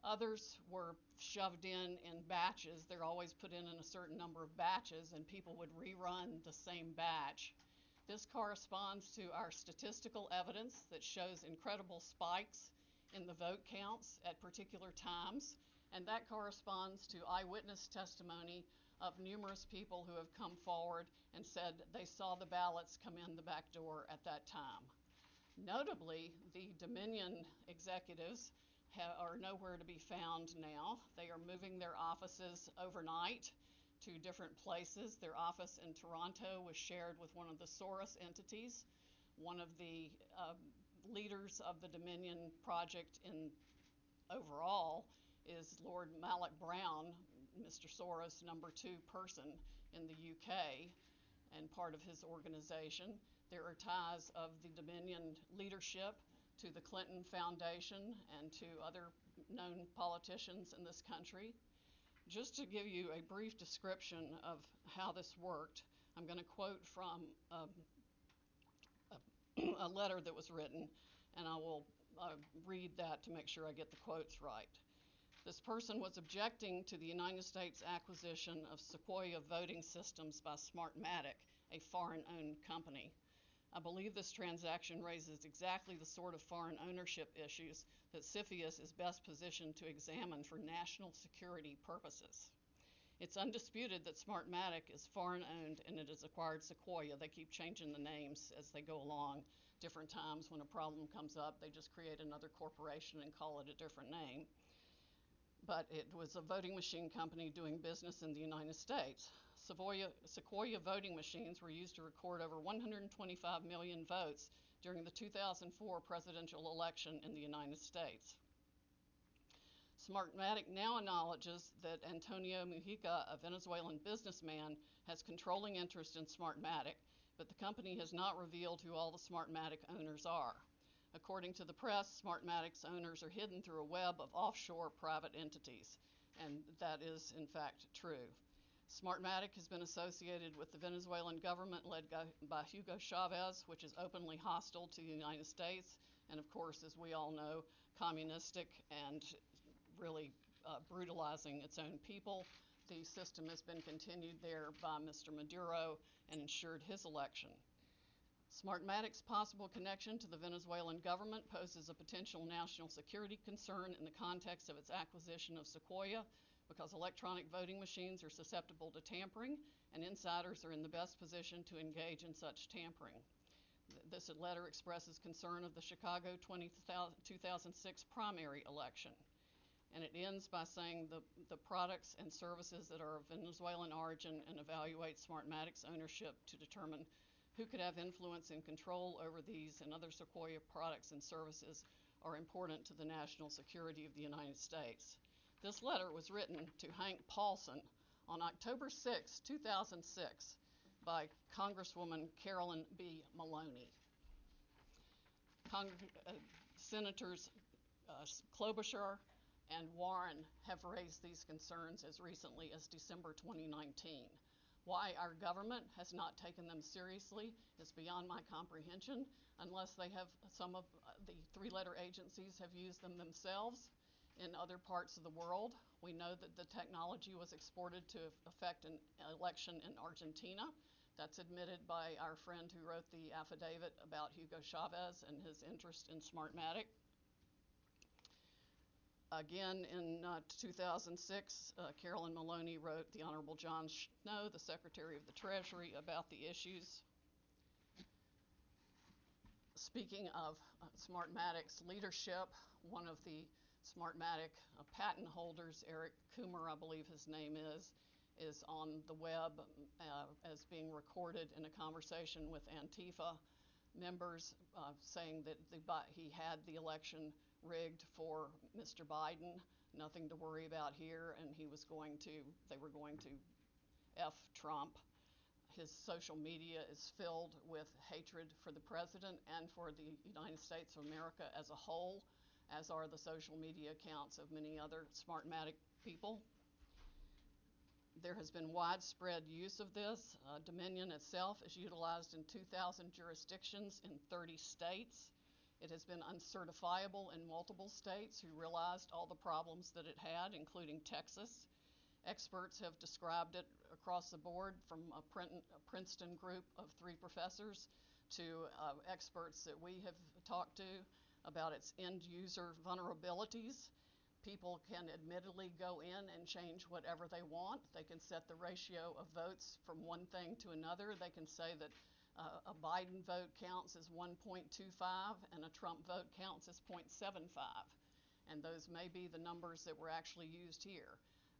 Others were shoved in batches. They're always put in a certain number of batches, and people would rerun the same batch. This corresponds to our statistical evidence that shows incredible spikes in the vote counts at particular times, and that corresponds to eyewitness testimony of numerous people who have come forward and said they saw the ballots come in the back door at that time. Notably, the Dominion executives are nowhere to be found now. They are moving their offices overnight to different places. Their office in Toronto was shared with one of the Soros entities. One of the leaders of the Dominion project overall is Lord Malloch Brown, Mr. Soros' number 2 person in the UK, and part of his organization. There are ties of the Dominion leadership to the Clinton Foundation and to other known politicians in this country. Just to give you a brief description of how this worked, I'm going to quote from a letter that was written, and I will read that to make sure I get the quotes right. This person was objecting to the United States acquisition of Sequoia voting systems by Smartmatic, a foreign-owned company. I believe this transaction raises exactly the sort of foreign ownership issues that CFIUS is best positioned to examine for national security purposes. It's undisputed that Smartmatic is foreign-owned and it has acquired Sequoia. They keep changing the names as they go along. Different times when a problem comes up, they just create another corporation and call it a different name. But it was a voting machine company doing business in the United States. Sequoia voting machines were used to record over 125 million votes during the 2004 presidential election in the United States. Smartmatic now acknowledges that Antonio Mujica, a Venezuelan businessman, has controlling interest in Smartmatic, but the company has not revealed who all the Smartmatic owners are. According to the press, Smartmatic's owners are hidden through a web of offshore private entities, and that is, in fact, true. Smartmatic has been associated with the Venezuelan government led by Hugo Chavez, which is openly hostile to the United States, and of course, as we all know, communistic and really brutalizing its own people. The system has been continued there by Mr. Maduro and ensured his election. Smartmatic's possible connection to the Venezuelan government poses a potential national security concern in the context of its acquisition of Sequoia, because electronic voting machines are susceptible to tampering, and insiders are in the best position to engage in such tampering. This letter expresses concern of the Chicago 2006 primary election. And it ends by saying the products and services that are of Venezuelan origin, and evaluate Smartmatic's ownership to determine who could have influence and control over these and other Sequoia products and services are important to the national security of the United States. This letter was written to Hank Paulson on October 6, 2006 by Congresswoman Carolyn B. Maloney. Senators Klobuchar and Warren have raised these concerns as recently as December 2019. Why our government has not taken them seriously is beyond my comprehension, unless they have, some of the 3-letter agencies have used them themselves in other parts of the world. We know that the technology was exported to affect an election in Argentina. That's admitted by our friend who wrote the affidavit about Hugo Chavez and his interest in Smartmatic. Again, in 2006, Carolyn Maloney wrote the Honorable John Snow, the Secretary of the Treasury, about the issues. Speaking of Smartmatic's leadership, one of the Smartmatic patent holders, Eric Coomer, I believe his name is on the web as being recorded in a conversation with Antifa members saying that he had the election rigged for Mr. Biden, nothing to worry about here, and they were going to F Trump. His social media is filled with hatred for the president and for the United States of America as a whole, as are the social media accounts of many other Smartmatic people. There has been widespread use of this. Dominion itself is utilized in 2,000 jurisdictions in 30 states. It has been uncertifiable in multiple states who realized all the problems that it had, including Texas. Experts have described it across the board, from a Princeton group of 3 professors to experts that we have talked to about its end user vulnerabilities. People can admittedly go in and change whatever they want. They can set the ratio of votes from one thing to another. They can say that a Biden vote counts as 1.25 and a Trump vote counts as 0.75. And those may be the numbers that were actually used here.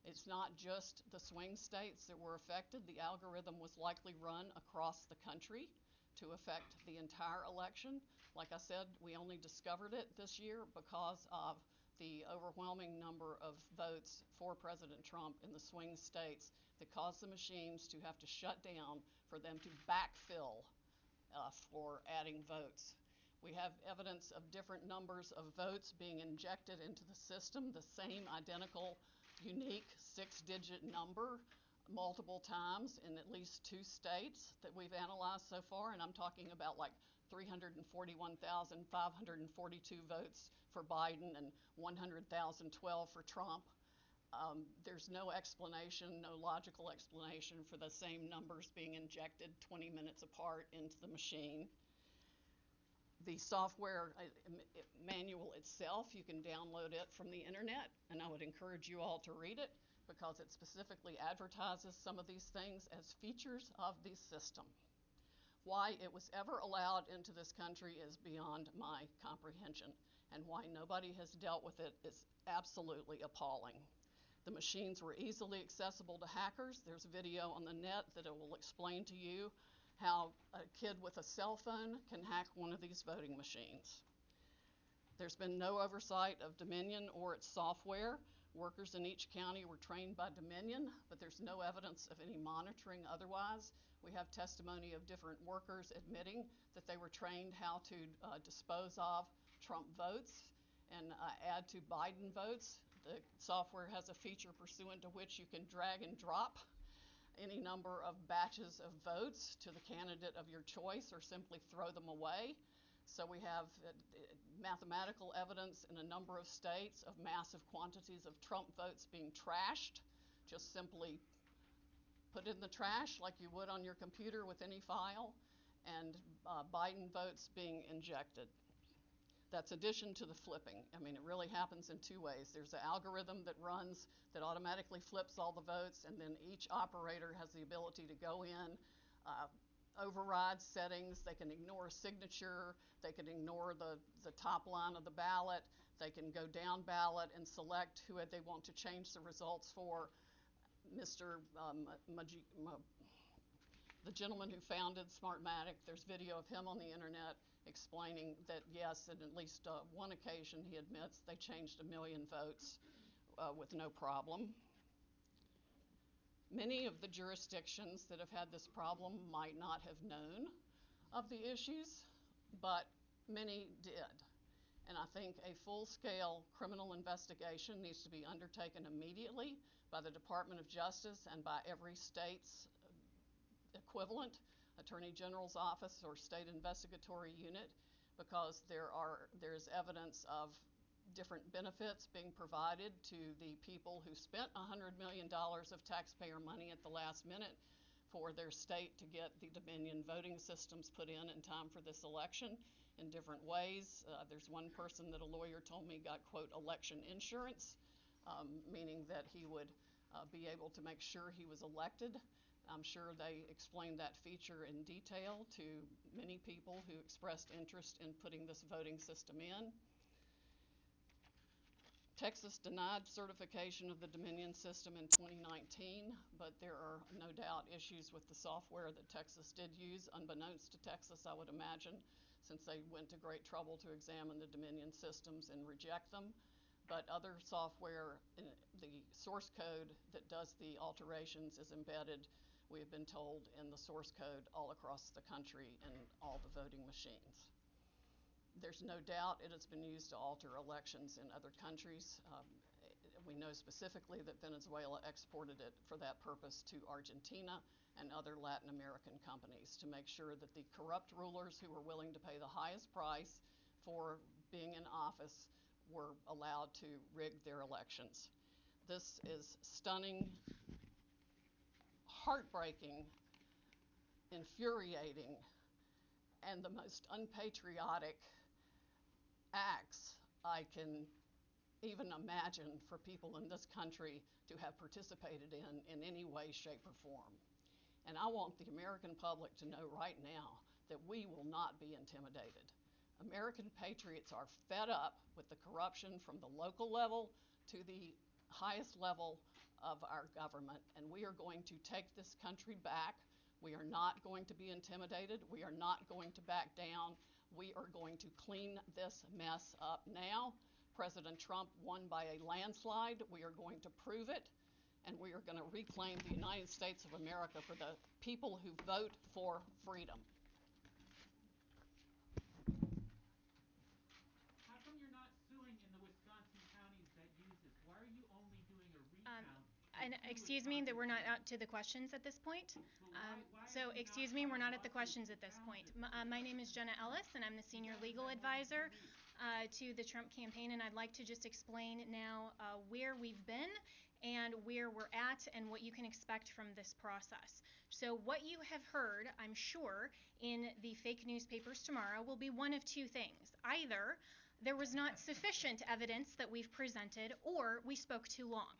It's not just the swing states that were affected. The algorithm was likely run across the country to affect the entire election. Like I said, we only discovered it this year because of the overwhelming number of votes for President Trump in the swing states that caused the machines to have to shut down for them to backfill for adding votes. We have evidence of different numbers of votes being injected into the system, the same identical, unique 6-digit number multiple times in at least 2 states that we've analyzed so far, and I'm talking about like 341,542 votes for Biden and 100,012 for Trump. There's no explanation, no logical explanation for the same numbers being injected 20 minutes apart into the machine. The software manual itself, you can download it from the internet, and I would encourage you all to read it because it specifically advertises some of these things as features of the system. Why it was ever allowed into this country is beyond my comprehension, and why nobody has dealt with it is absolutely appalling. The machines were easily accessible to hackers. There's a video on the net that it will explain to you how a kid with a cell phone can hack one of these voting machines. There's been no oversight of Dominion or its software. Workers in each county were trained by Dominion, but there's no evidence of any monitoring otherwise. We have testimony of different workers admitting that they were trained how to dispose of Trump votes and add to Biden votes. The software has a feature pursuant to which you can drag and drop any number of batches of votes to the candidate of your choice or simply throw them away. So we have mathematical evidence in a number of states of massive quantities of Trump votes being trashed, just simply put in the trash like you would on your computer with any file, and Biden votes being injected. That's addition to the flipping. I mean, it really happens in 2 ways. There's an algorithm that runs that automatically flips all the votes, and then each operator has the ability to go in, override settings. They can ignore a signature. They can ignore the top line of the ballot. They can go down ballot and select who they want to change the results for. The gentleman who founded Smartmatic, there's video of him on the internet explaining that yes, on at least one occasion he admits they changed 1 million votes with no problem. Many of the jurisdictions that have had this problem might not have known of the issues, but many did. And I think a full-scale criminal investigation needs to be undertaken immediately by the Department of Justice and by every state's equivalent, Attorney General's office or state investigatory unit, because there's evidence of different benefits being provided to the people who spent $100 million of taxpayer money at the last minute for their state to get the Dominion voting systems put in time for this election in different ways. There's one person that a lawyer told me got, quote, election insurance, meaning that he would be able to make sure he was elected I'm sure they explained that feature in detail to many people who expressed interest in putting this voting system in. Texas denied certification of the Dominion system in 2019, but there are no doubt issues with the software that Texas did use, unbeknownst to Texas, I would imagine, since they went to great trouble to examine the Dominion systems and reject them. But other software, the source code that does the alterations is embedded, we have been told, in the source code all across the country in all the voting machines. There's no doubt it has been used to alter elections in other countries. We know specifically that Venezuela exported it for that purpose to Argentina and other Latin American companies to make sure that the corrupt rulers who were willing to pay the highest price for being in office were allowed to rig their elections. This is stunning, heartbreaking, infuriating, and the most unpatriotic acts I can even imagine for people in this country to have participated in any way, shape, or form. And I want the American public to know right now that we will not be intimidated. American patriots are fed up with the corruption from the local level to the highest level of our government, and we are going to take this country back. We are not going to be intimidated. We are not going to back down. We are going to clean this mess up now. President Trump won by a landslide. We are going to prove it, and we are going to reclaim the United States of America for the people who vote for freedom. How come you're not suing in the Wisconsin counties that use this? Why are you only doing a recount? And excuse me that we're not out to the questions at this point. Excuse me, we're not at the questions at this point. My name is Jenna Ellis, and I'm the Senior Legal Advisor to the Trump campaign, and I'd like to just explain now where we've been and where we're at and what you can expect from this process. So what you have heard, I'm sure, in the fake newspapers tomorrow will be one of two things. Either there was not sufficient evidence that we've presented, or we spoke too long.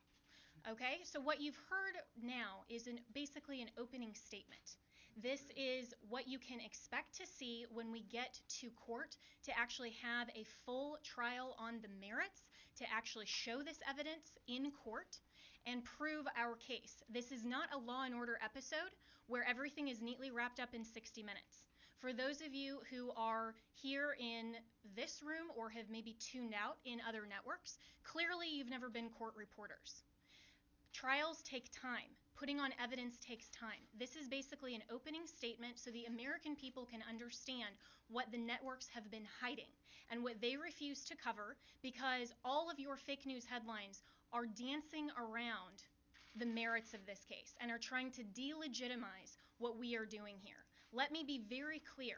Okay, so what you've heard now is basically an opening statement. This is what you can expect to see when we get to court to actually have a full trial on the merits, to actually show this evidence in court and prove our case. This is not a Law and Order episode where everything is neatly wrapped up in 60 minutes. For those of you who are here in this room or have maybe tuned out in other networks, clearly you've never been court reporters. Trials take time. Putting on evidence takes time. This is basically an opening statement so the American people can understand what the networks have been hiding and what they refuse to cover, because all of your fake news headlines are dancing around the merits of this case and are trying to delegitimize what we are doing here. Let me be very clear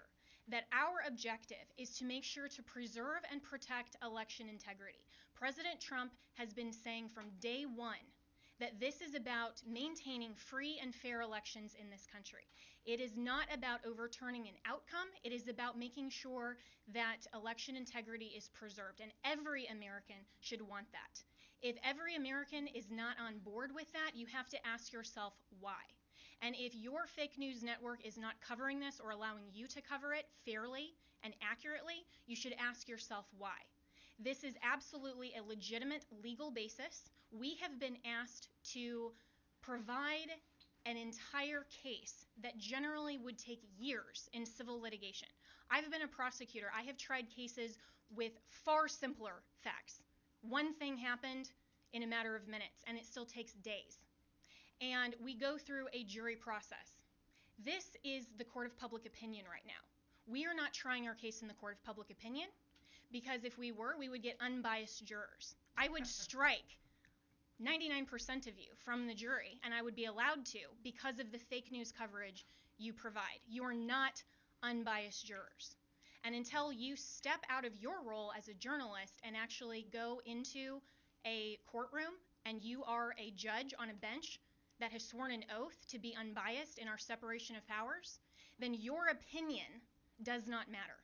that our objective is to make sure to preserve and protect election integrity. President Trump has been saying from day one that this is about maintaining free and fair elections in this country. It is not about overturning an outcome. It is about making sure that election integrity is preserved, and every American should want that. If every American is not on board with that, you have to ask yourself why. And if your fake news network is not covering this or allowing you to cover it fairly and accurately, you should ask yourself why. This is absolutely a legitimate legal basis. We have been asked to provide an entire case that generally would take years in civil litigation. I've been a prosecutor. I have tried cases with far simpler facts. One thing happened in a matter of minutes, and it still takes days. And we go through a jury process. This is the court of public opinion right now. We are not trying our case in the court of public opinion, because if we were, we would get unbiased jurors. I would strike 99% of you from the jury, and I would be allowed to because of the fake news coverage you provide. You are not unbiased jurors. And until you step out of your role as a journalist and actually go into a courtroom and you are a judge on a bench that has sworn an oath to be unbiased in our separation of powers, then your opinion does not matter.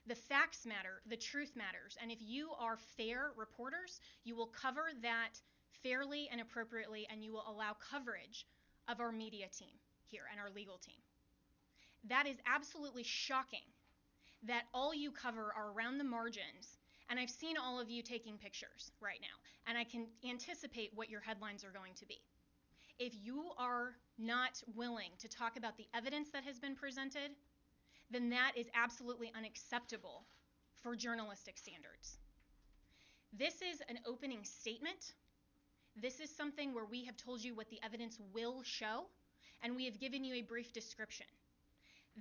The facts matter, the truth matters, and if you are fair reporters, you will cover that fairly and appropriately, and you will allow coverage of our media team here and our legal team. That is absolutely shocking that all you cover are around the margins, and I've seen all of you taking pictures right now, and I can anticipate what your headlines are going to be. If you are not willing to talk about the evidence that has been presented, then that is absolutely unacceptable for journalistic standards. This is an opening statement. This is something where we have told you what the evidence will show, and we have given you a brief description.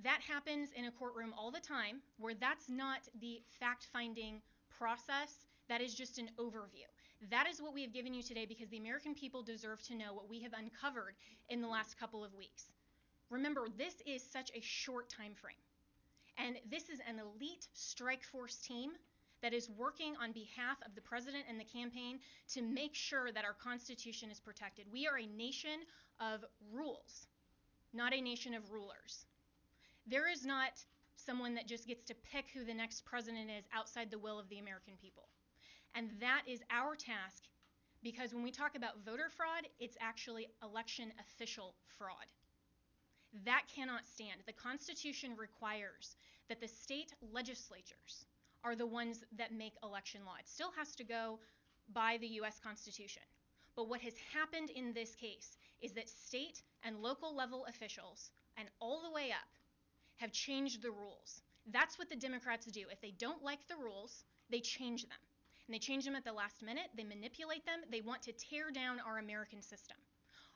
That happens in a courtroom all the time, where that's not the fact-finding process. That is just an overview. That is what we have given you today because the American people deserve to know what we have uncovered in the last couple of weeks. Remember, this is such a short time frame, and this is an elite strike force team that is working on behalf of the president and the campaign to make sure that our Constitution is protected. We are a nation of rules, not a nation of rulers. There is not someone that just gets to pick who the next president is outside the will of the American people. And that is our task, because when we talk about voter fraud, it's actually election official fraud. That cannot stand. The Constitution requires that the state legislatures are the ones that make election law. It still has to go by the U.S. Constitution. But what has happened in this case is that state and local level officials, and all the way up, have changed the rules. That's what the Democrats do. If they don't like the rules, they change them. And they change them at the last minute. They manipulate them. They want to tear down our American system.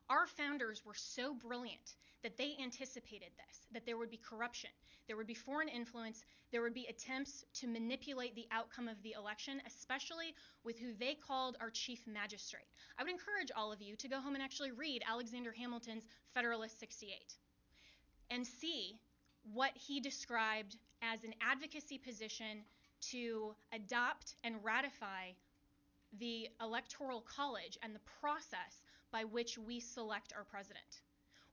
Our founders were so brilliant that they anticipated this, that there would be corruption, there would be foreign influence, there would be attempts to manipulate the outcome of the election, especially with who they called our chief magistrate. I would encourage all of you to go home and actually read Alexander Hamilton's Federalist 68 and see what he described as an advocacy position to adopt and ratify the Electoral College and the process by which we select our president.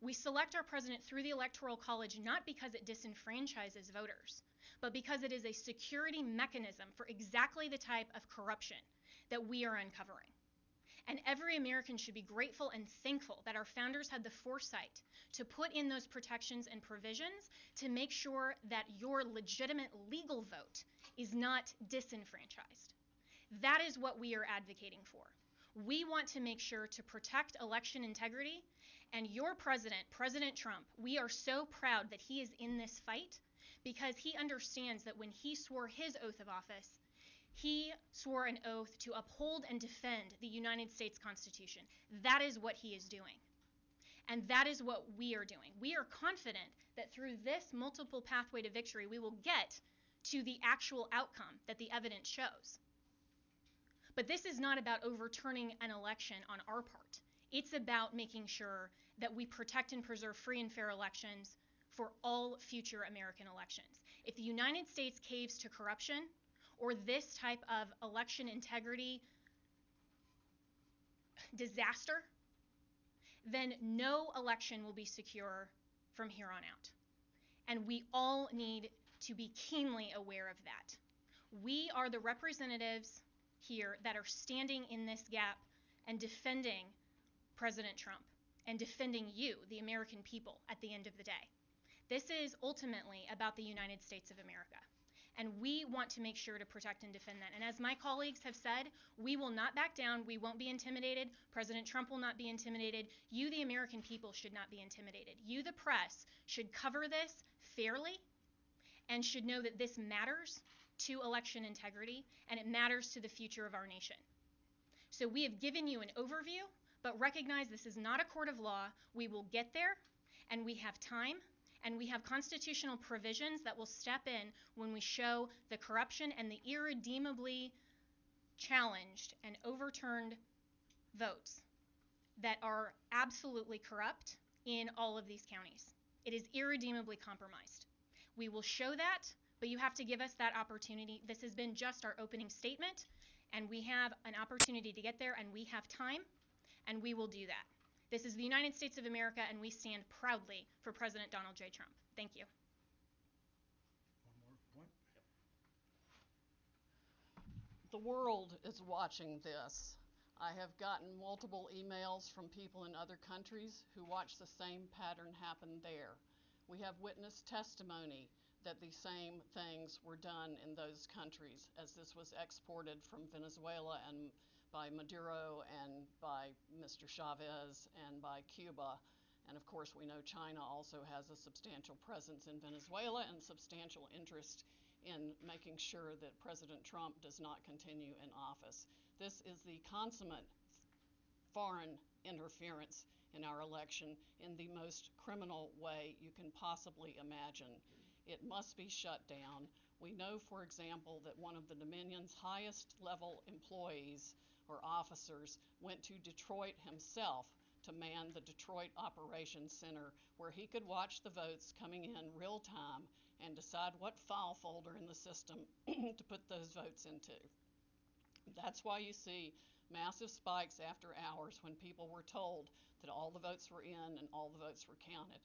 We select our president through the Electoral College not because it disenfranchises voters, but because it is a security mechanism for exactly the type of corruption that we are uncovering. And every American should be grateful and thankful that our founders had the foresight to put in those protections and provisions to make sure that your legitimate legal vote is not disenfranchised. That is what we are advocating for. We want to make sure to protect election integrity, and your president, President Trump, we are so proud that he is in this fight because he understands that when he swore his oath of office, he swore an oath to uphold and defend the United States Constitution. That is what he is doing. And that is what we are doing. We are confident that through this multiple pathway to victory, we will get to the actual outcome that the evidence shows. But this is not about overturning an election on our part. It's about making sure that we protect and preserve free and fair elections for all future American elections. If the United States caves to corruption, or this type of election integrity disaster, then no election will be secure from here on out. And we all need to be keenly aware of that. We are the representatives here that are standing in this gap and defending President Trump and defending you, the American people, at the end of the day. This is ultimately about the United States of America. And we want to make sure to protect and defend that. And as my colleagues have said, we will not back down. We won't be intimidated. President Trump will not be intimidated. You, the American people, should not be intimidated. You, the press, should cover this fairly and should know that this matters to election integrity and it matters to the future of our nation. So we have given you an overview, but recognize this is not a court of law. We will get there, and we have time. And we have constitutional provisions that will step in when we show the corruption and the irredeemably challenged and overturned votes that are absolutely corrupt in all of these counties. It is irredeemably compromised. We will show that, but you have to give us that opportunity. This has been just our opening statement, and we have an opportunity to get there, and we have time, and we will do that. This is the United States of America, and we stand proudly for President Donald J. Trump. Thank you. One more point. The world is watching this. I have gotten multiple emails from people in other countries who watched the same pattern happen there. We have witness testimony that the same things were done in those countries as this was exported from Venezuela and by Maduro and by Mr. Chavez and by Cuba. And of course, we know China also has a substantial presence in Venezuela and substantial interest in making sure that President Trump does not continue in office. This is the consummate foreign interference in our election in the most criminal way you can possibly imagine. It must be shut down. We know, for example, that one of the Dominion's highest level employees or officers went to Detroit himself to man the Detroit Operations Center, where he could watch the votes coming in real time and decide what file folder in the system to put those votes into. That's why you see massive spikes after hours when people were told that all the votes were in and all the votes were counted.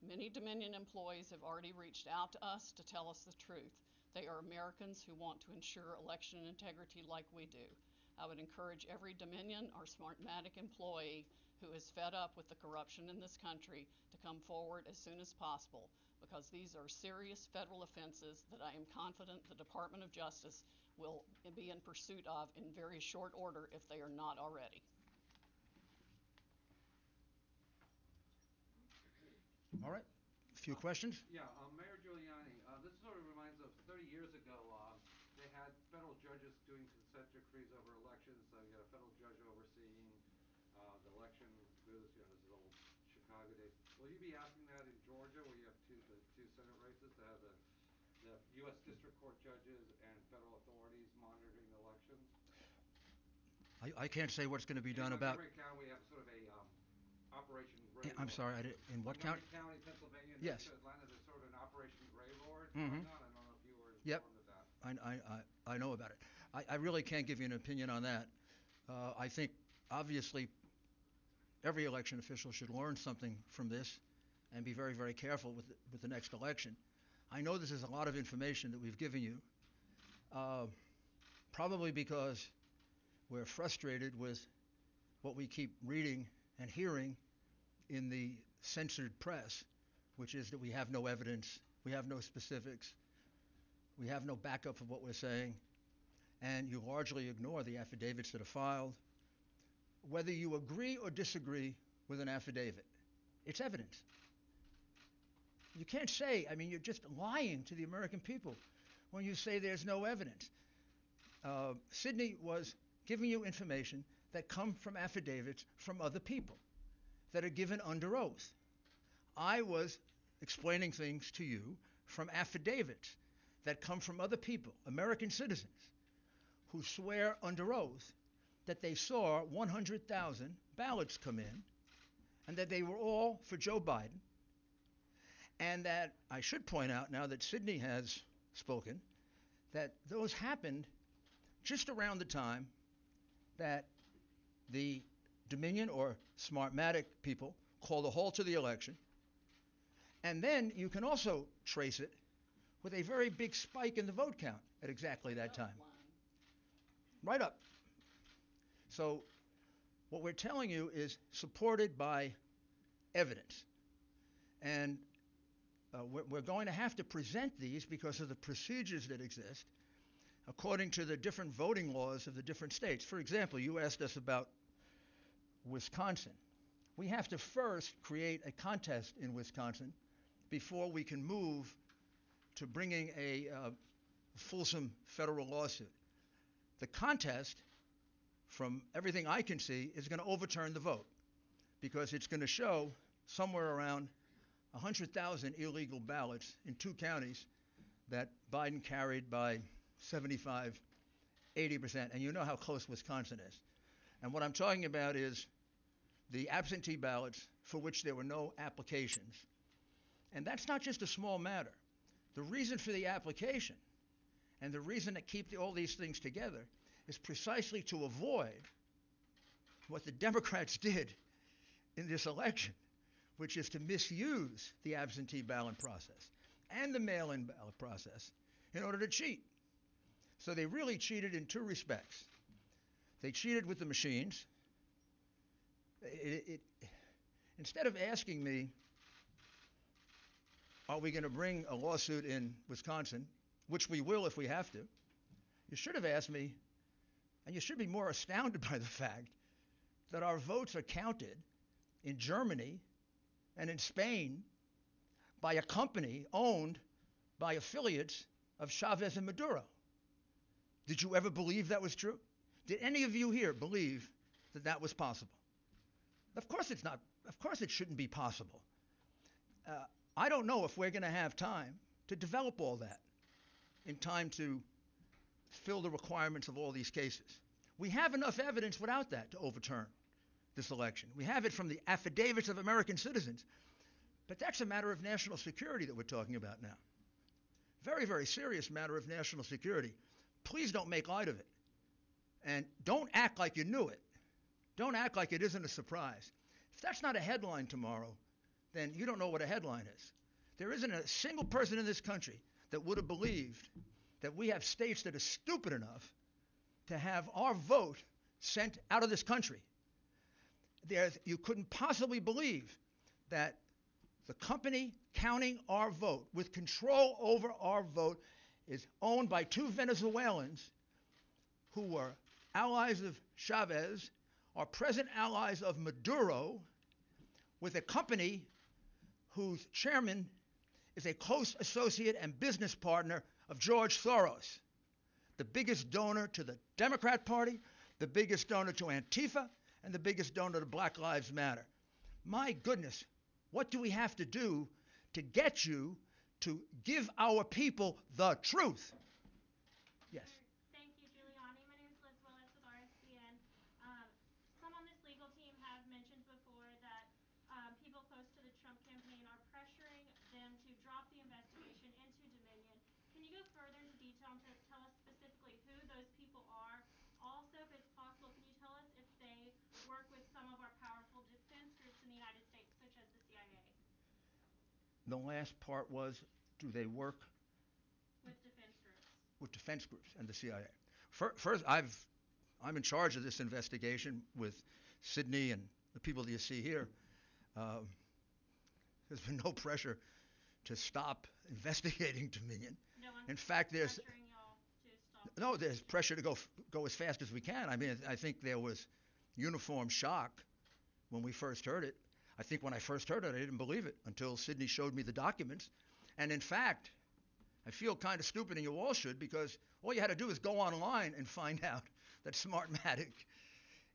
Many Dominion employees have already reached out to us to tell us the truth. They are Americans who want to ensure election integrity like we do. I would encourage every Dominion or Smartmatic employee who is fed up with the corruption in this country to come forward as soon as possible, because these are serious federal offenses that I am confident the Department of Justice will be in pursuit of in very short order if they are not already. All right. A few questions? Yeah, Mayor Giuliani, this sort of reminds of 30 years ago, they had federal judges doing consent decrees over elections, so you had a federal judge overseeing the election. This is old Chicago days. Will you be asking that in Georgia, where you have the two Senate races, to have the U.S. District Court judges and federal authorities monitoring the elections? I can't say what's going to be done in about. Montgomery County, we have sort of a Operation Grey I'm Lord. sorry, in what county? Montgomery County, Pennsylvania, Yes. next to Atlanta, there's sort of an Operation Grey Lord Mhm. going on. I don't know if you were Yep. informed of that. I know about it. I really can't give you an opinion on that. I think, obviously, every election official should learn something from this and be very, very careful with the next election. I know this is a lot of information that we've given you, probably because we're frustrated with what we keep reading and hearing in the censored press, which is that we have no evidence, we have no specifics, we have no backup of what we're saying, and you largely ignore the affidavits that are filed. Whether you agree or disagree with an affidavit, it's evidence. You can't say, you're just lying to the American people when you say there's no evidence. Sydney was giving you information that come from affidavits from other people that are given under oath. I was explaining things to you from affidavits that come from other people, American citizens, who swear under oath that they saw 100,000 ballots come in and that they were all for Joe Biden, and that I should point out, now that Sydney has spoken, that those happened just around the time that the Dominion or Smartmatic people called a halt to the election. And then you can also trace it with a very big spike in the vote count at exactly that time. Right up. So what we're telling you is supported by evidence. And we're going to have to present these because of the procedures that exist according to the different voting laws of the different states. For example, you asked us about Wisconsin. We have to first create a contest in Wisconsin before we can move to bringing a fulsome federal lawsuit. The contest, from everything I can see, is going to overturn the vote because it's going to show somewhere around 100,000 illegal ballots in two counties that Biden carried by 75, 80%. And you know how close Wisconsin is. And what I'm talking about is the absentee ballots for which there were no applications. And that's not just a small matter. The reason for the application and the reason to keep all these things together is precisely to avoid what the Democrats did in this election, which is to misuse the absentee ballot process and the mail-in ballot process in order to cheat. So they really cheated in two respects. They cheated with the machines. Instead of asking me, are we going to bring a lawsuit in Wisconsin, which we will if we have to, you should have asked me, and you should be more astounded by the fact that our votes are counted in Germany and in Spain by a company owned by affiliates of Chavez and Maduro. Did you ever believe that was true? Did any of you here believe that that was possible? Of course it's not. Of course it shouldn't be possible. I don't know if we're going to have time to develop all that in time to fill the requirements of all these cases. We have enough evidence without that to overturn this election. We have it from the affidavits of American citizens. But that's a matter of national security that we're talking about now. Very, very serious matter of national security. Please don't make light of it. And don't act like you knew it. Don't act like it isn't a surprise. If that's not a headline tomorrow, then you don't know what a headline is. There isn't a single person in this country that would have believed that we have states that are stupid enough to have our vote sent out of this country. You couldn't possibly believe that the company counting our vote, with control over our vote, is owned by two Venezuelans who were allies of Chavez, are present allies of Maduro, with a company whose chairman is a close associate and business partner of George Soros, the biggest donor to the Democrat Party, the biggest donor to Antifa, and the biggest donor to Black Lives Matter. My goodness, what do we have to do to get you to give our people the truth? Yes. Thank you, Giuliani. My name is Liz Willis with RSBN. Some on this legal team have mentioned before that people close to the Trump campaign are pressuring them to drop the investigation into Dominion. Can you go further into detail and tell us specifically who those people are? Also, if it's possible, can you tell us if they work with some of our powerful defense groups in the United States, such as the CIA? The last part was, do they work With defense groups. with defense groups and the CIA? First, I'm in charge of this investigation with Sydney and the people that you see here. There's been no pressure to stop investigating Dominion. No one's In fact, there's pressuring y'all to stop. there's pressure to go as fast as we can. I mean, I think there was uniform shock when we first heard it. I think when I first heard it, I didn't believe it until Sydney showed me the documents. And in fact, I feel kind of stupid, and you all should, because all you had to do is go online and find out that Smartmatic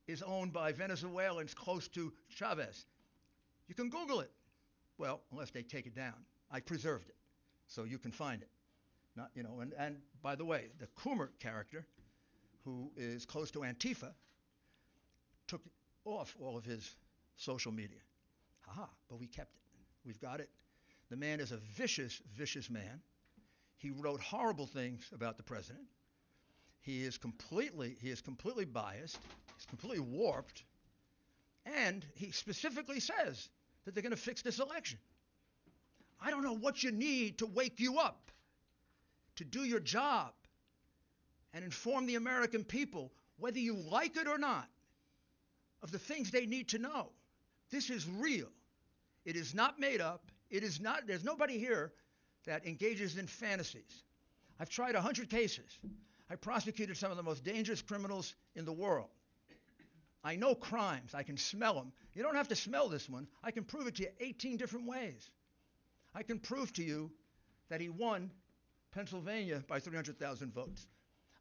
is owned by Venezuelans close to Chavez. You can Google it. Well, unless they take it down. I preserved it, so you can find it. Not, and by the way, the Coomer character, who is close to Antifa, took off all of his social media. But we kept it. We've got it. The man is a vicious, vicious man. He wrote horrible things about the president. He is completely biased. He's completely warped. And he specifically says that they're going to fix this election. I don't know what you need to wake you up to do your job and inform the American people, whether you like it or not, of the things they need to know. This is real. It is not made up. There's nobody here that engages in fantasies. I've tried 100 cases. I prosecuted some of the most dangerous criminals in the world. I know crimes. I can smell them. You don't have to smell this one. I can prove it to you 18 different ways. I can prove to you that he won Pennsylvania by 300,000 votes.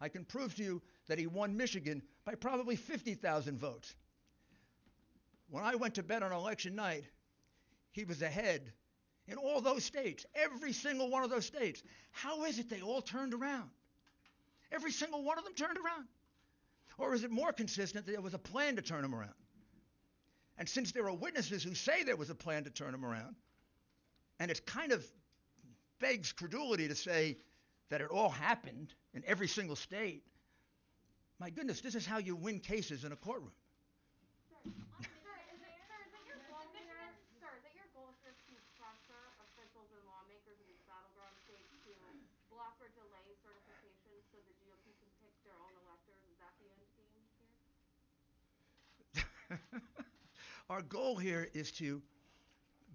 I can prove to you that he won Michigan by probably 50,000 votes. When I went to bed on election night, he was ahead in all those states, every single one of those states. How is it they all turned around? Every single one of them turned around? Or is it more consistent that there was a plan to turn them around? And since there are witnesses who say there was a plan to turn them around, and it kind of begs credulity to say that it all happened in every single state, my goodness, this is how you win cases in a courtroom. Is it your goal here to pressure officials and lawmakers in these battleground states to block or delay certification so the GOP can pick their own electors? Is that the end game here? Our goal here is to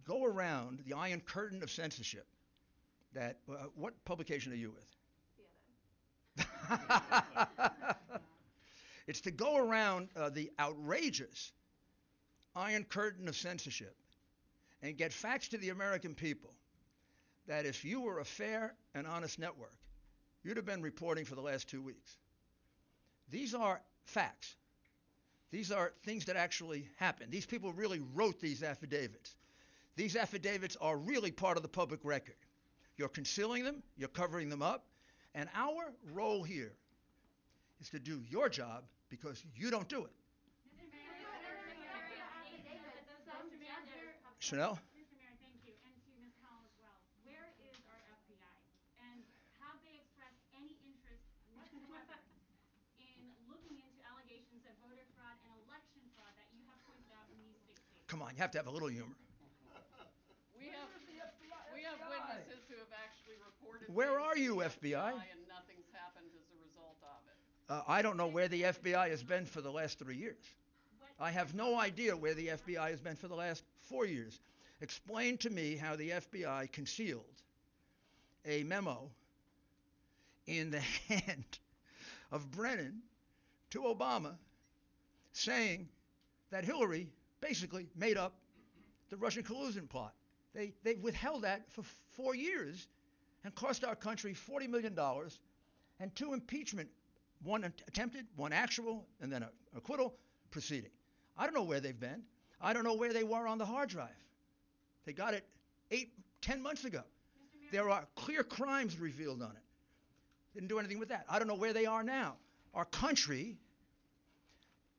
go around the iron curtain of censorship that, what publication are you with? CNN. It's to go around the outrageous iron curtain of censorship and get facts to the American people that if you were a fair and honest network, you'd have been reporting for the last 2 weeks. These are facts. These are things that actually happened. These people really wrote these affidavits. These affidavits are really part of the public record. You're concealing them, you're covering them up, and our role here is to do your job because you don't do it. Chanel? Mr. Mayor, thank you, and to Ms. Howell as well. Where is our FBI? And have they expressed any interest whatsoever in looking into allegations of voter fraud and election fraud that you have pointed out in these 6 states? Come on, you have to have a little humor. We have witnesses who have actually reported. Where things are to you, the FBI? And nothing's happened as a result of it. I don't know where the FBI has been for the last 3 years. I have no idea where the FBI has been for the last 4 years. Explain to me how the FBI concealed a memo in the hand of Brennan to Obama saying that Hillary basically made up the Russian collusion plot. They withheld that for 4 years and cost our country $40 million and 2 impeachment, one attempted, one actual, and then an acquittal proceeding. I don't know where they've been. I don't know where they were on the hard drive. They got it 10 months ago. There are clear crimes revealed on it. Didn't do anything with that. I don't know where they are now. Our country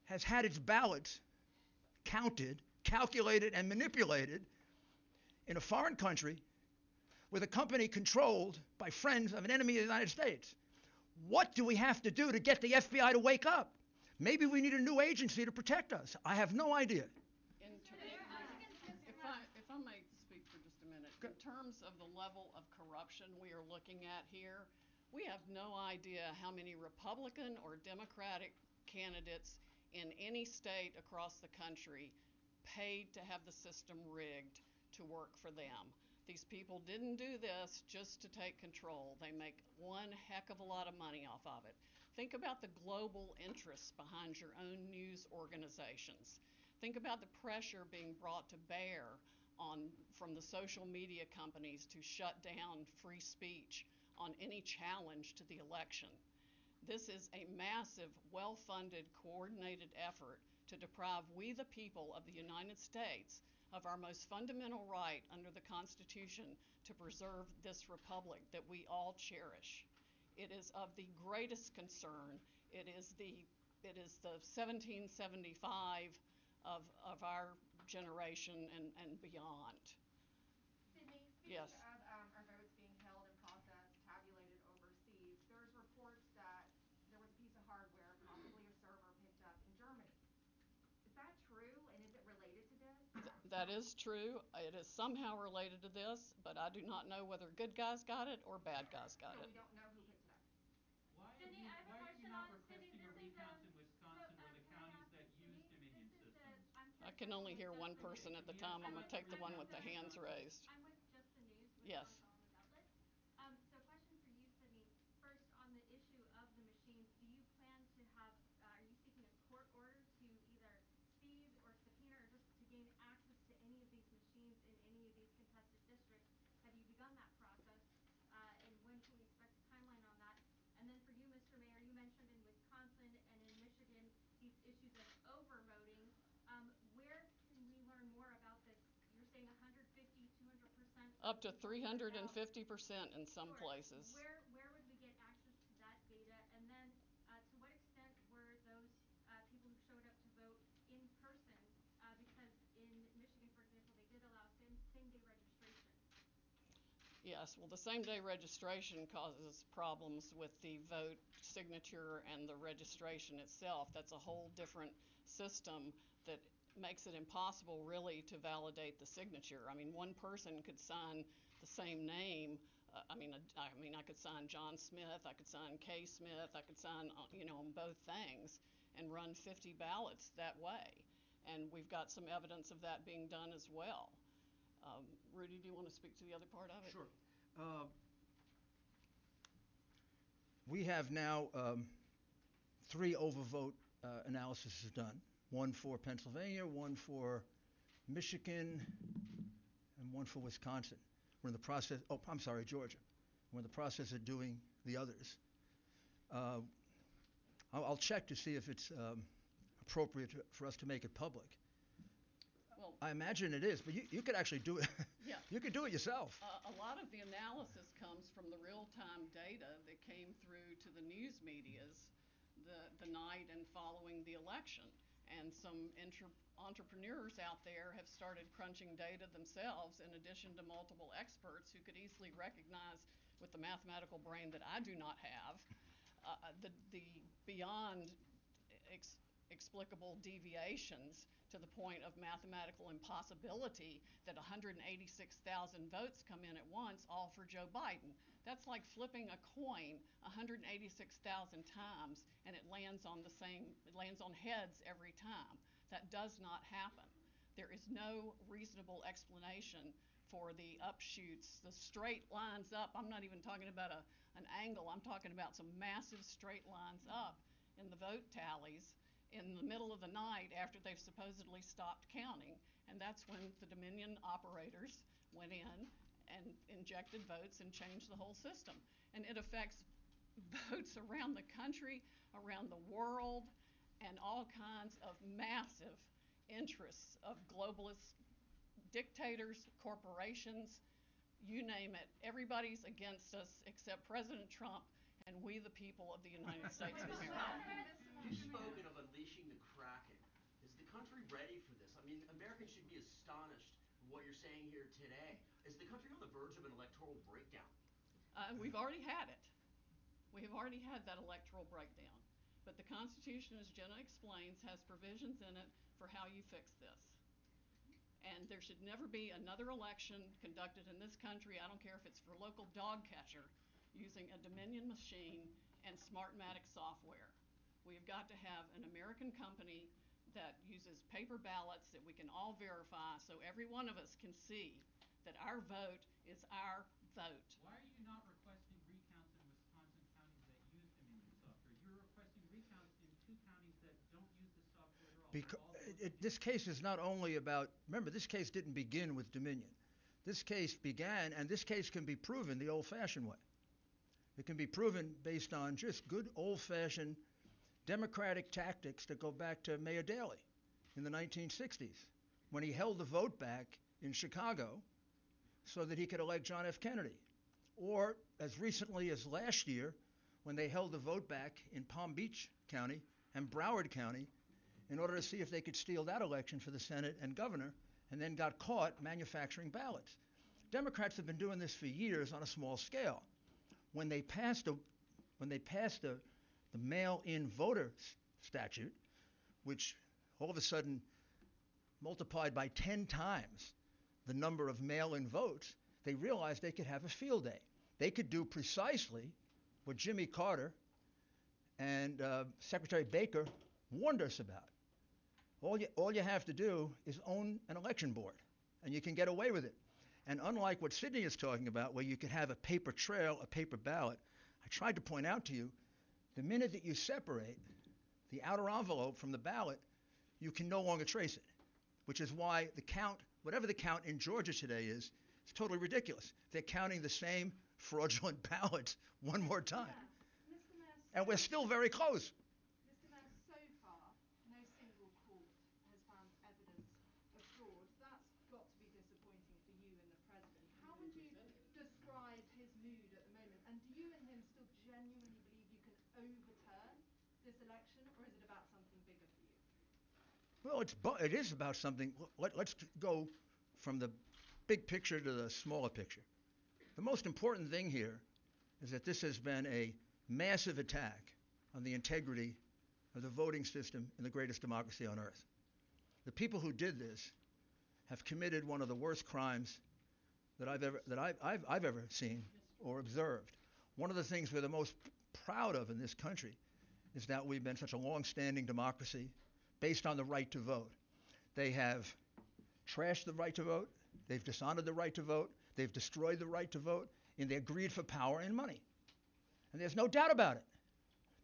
has had its ballots counted, calculated, and manipulated in a foreign country with a company controlled by friends of an enemy of the United States. What do we have to do to get the FBI to wake up? Maybe we need a new agency to protect us. I have no idea. If I may speak for just a minute. In terms of the level of corruption we are looking at here, we have no idea how many Republican or Democratic candidates in any state across the country paid to have the system rigged to work for them. These people didn't do this just to take control. They make one heck of a lot of money off of it. Think about the global interests behind your own news organizations. Think about the pressure being brought to bear from the social media companies to shut down free speech on any challenge to the election. This is a massive, well-funded, coordinated effort to deprive we the people of the United States of our most fundamental right under the Constitution to preserve this republic that we all cherish. It is of the greatest concern. It is the 1775 of our generation and beyond. Sydney, speaking Yes. of our votes being held and processed, tabulated overseas, there's reports that there was a piece of hardware, possibly a server, picked up in Germany. Is that true, and is it related to this? That is true. It is somehow related to this, but I do not know whether good guys got it or bad guys got So it. we don't know who picked it up. Why Cindy, I have a are you question not on Cindy. requesting a This is recounts in Wisconsin where the counties that use Dominion systems? I can only hear one person at the time. I'm going to take the one with the hands raised. I'm with Just the News. Yes. On with outlets. So question for you, Sydney. First, on the issue of the machines, do you plan to have, are you seeking a court order to either seize or subpoena or just to gain access to any of these machines in any of these contested districts? Have you begun that process? And when can we expect a timeline on that? And then for you, Mr. Mayor, you mentioned in Wisconsin and in Michigan these issues of overvoting. Where can we learn more about this? You're saying 150, 200%? Up to 350% in some places. Where would we get access to that data? And then to what extent were those people who showed up to vote in person? Because in Michigan, for example, they did allow same-day registration. Yes, well, the same-day registration causes problems with the vote signature and the registration itself. That's a whole different system that makes it impossible, really, to validate the signature. I mean, one person could sign the same name. I could sign John Smith, I could sign Kay Smith, I could sign, on both things and run 50 ballots that way. and we've got some evidence of that being done as well. Rudy, do you want to speak to the other part of it? Sure. We have now 3 overvote analyses done. One for Pennsylvania, one for Michigan, and one for Wisconsin. We're in the process, oh, I'm sorry, Georgia. We're in the process of doing the others. I'll check to see if it's appropriate for us to make it public. Well, I imagine it is, but you could actually do it. yeah. You could do it yourself. A lot of the analysis comes from the real-time data that came through to the news medias the night and following the election. And some entrepreneurs out there have started crunching data themselves in addition to multiple experts who could easily recognize with the mathematical brain that I do not have the beyond explicable deviations to the point of mathematical impossibility that 186,000 votes come in at once, all for Joe Biden. That's like flipping a coin 186,000 times and it lands on heads every time. That does not happen. There is no reasonable explanation for the upshoots, the straight lines up. I'm not even talking about an angle. I'm talking about some massive straight lines up in the vote tallies in the middle of the night after they've supposedly stopped counting. And that's when the Dominion operators went in and injected votes and changed the whole system. And it affects votes around the country, around the world, and all kinds of massive interests of globalist dictators, corporations, you name it. Everybody's against us except President Trump and we the people of the United States of America. You've spoken of unleashing the Kraken. Is the country ready for this? I mean, Americans should be astonished at what you're saying here today. Is the country on the verge of an electoral breakdown? We've already had it. We have already had that electoral breakdown. But the Constitution, as Jenna explains, has provisions in it for how you fix this. And there should never be another election conducted in this country, I don't care if it's for local dog catcher, using a Dominion machine and Smartmatic software. We've got to have an American company that uses paper ballots that we can all verify so every one of us can see that our vote is our vote. Why are you not requesting recounts in Wisconsin counties that use Dominion software? You're requesting recounts in 2 counties that don't use the software at all. Because this case is not only about, remember, this case didn't begin with Dominion. This case began, and this case can be proven the old-fashioned way. It can be proven based on just good old-fashioned democratic tactics that go back to Mayor Daley in the 1960s when he held the vote back in Chicago so that he could elect John F. Kennedy. Or as recently as last year when they held the vote back in Palm Beach County and Broward County in order to see if they could steal that election for the Senate and governor, and then got caught manufacturing ballots. Democrats have been doing this for years on a small scale. When they passed the mail-in voter statute, which all of a sudden multiplied by 10 times the number of mail-in votes, they realized they could have a field day. They could do precisely what Jimmy Carter and Secretary Baker warned us about. All you have to do is own an election board, and you can get away with it. And unlike what Sydney is talking about, where you could have a paper trail, a paper ballot, I tried to point out to you, the minute that you separate the outer envelope from the ballot, you can no longer trace it, which is why the count, whatever the count in Georgia today is, it's totally ridiculous. They're counting the same fraudulent ballots one more time. Yeah. Mr. Mayor, And we're still very close. Mr. Mayor, so far, no single court has found evidence of fraud. That's got to be disappointing for you and the president. How would you describe his mood at the moment? And do you and him still genuinely believe you can overturn this election, or is it about something bigger for you? Well, it is about something. Let's go from the big picture to the smaller picture. The most important thing here is that this has been a massive attack on the integrity of the voting system in the greatest democracy on earth. The people who did this have committed one of the worst crimes that I've ever seen or observed. One of the things we're the most proud of in this country is that we've been such a long-standing democracy based on the right to vote. They have trashed the right to vote. They've dishonored the right to vote. They've destroyed the right to vote in their greed for power and money. And there's no doubt about it.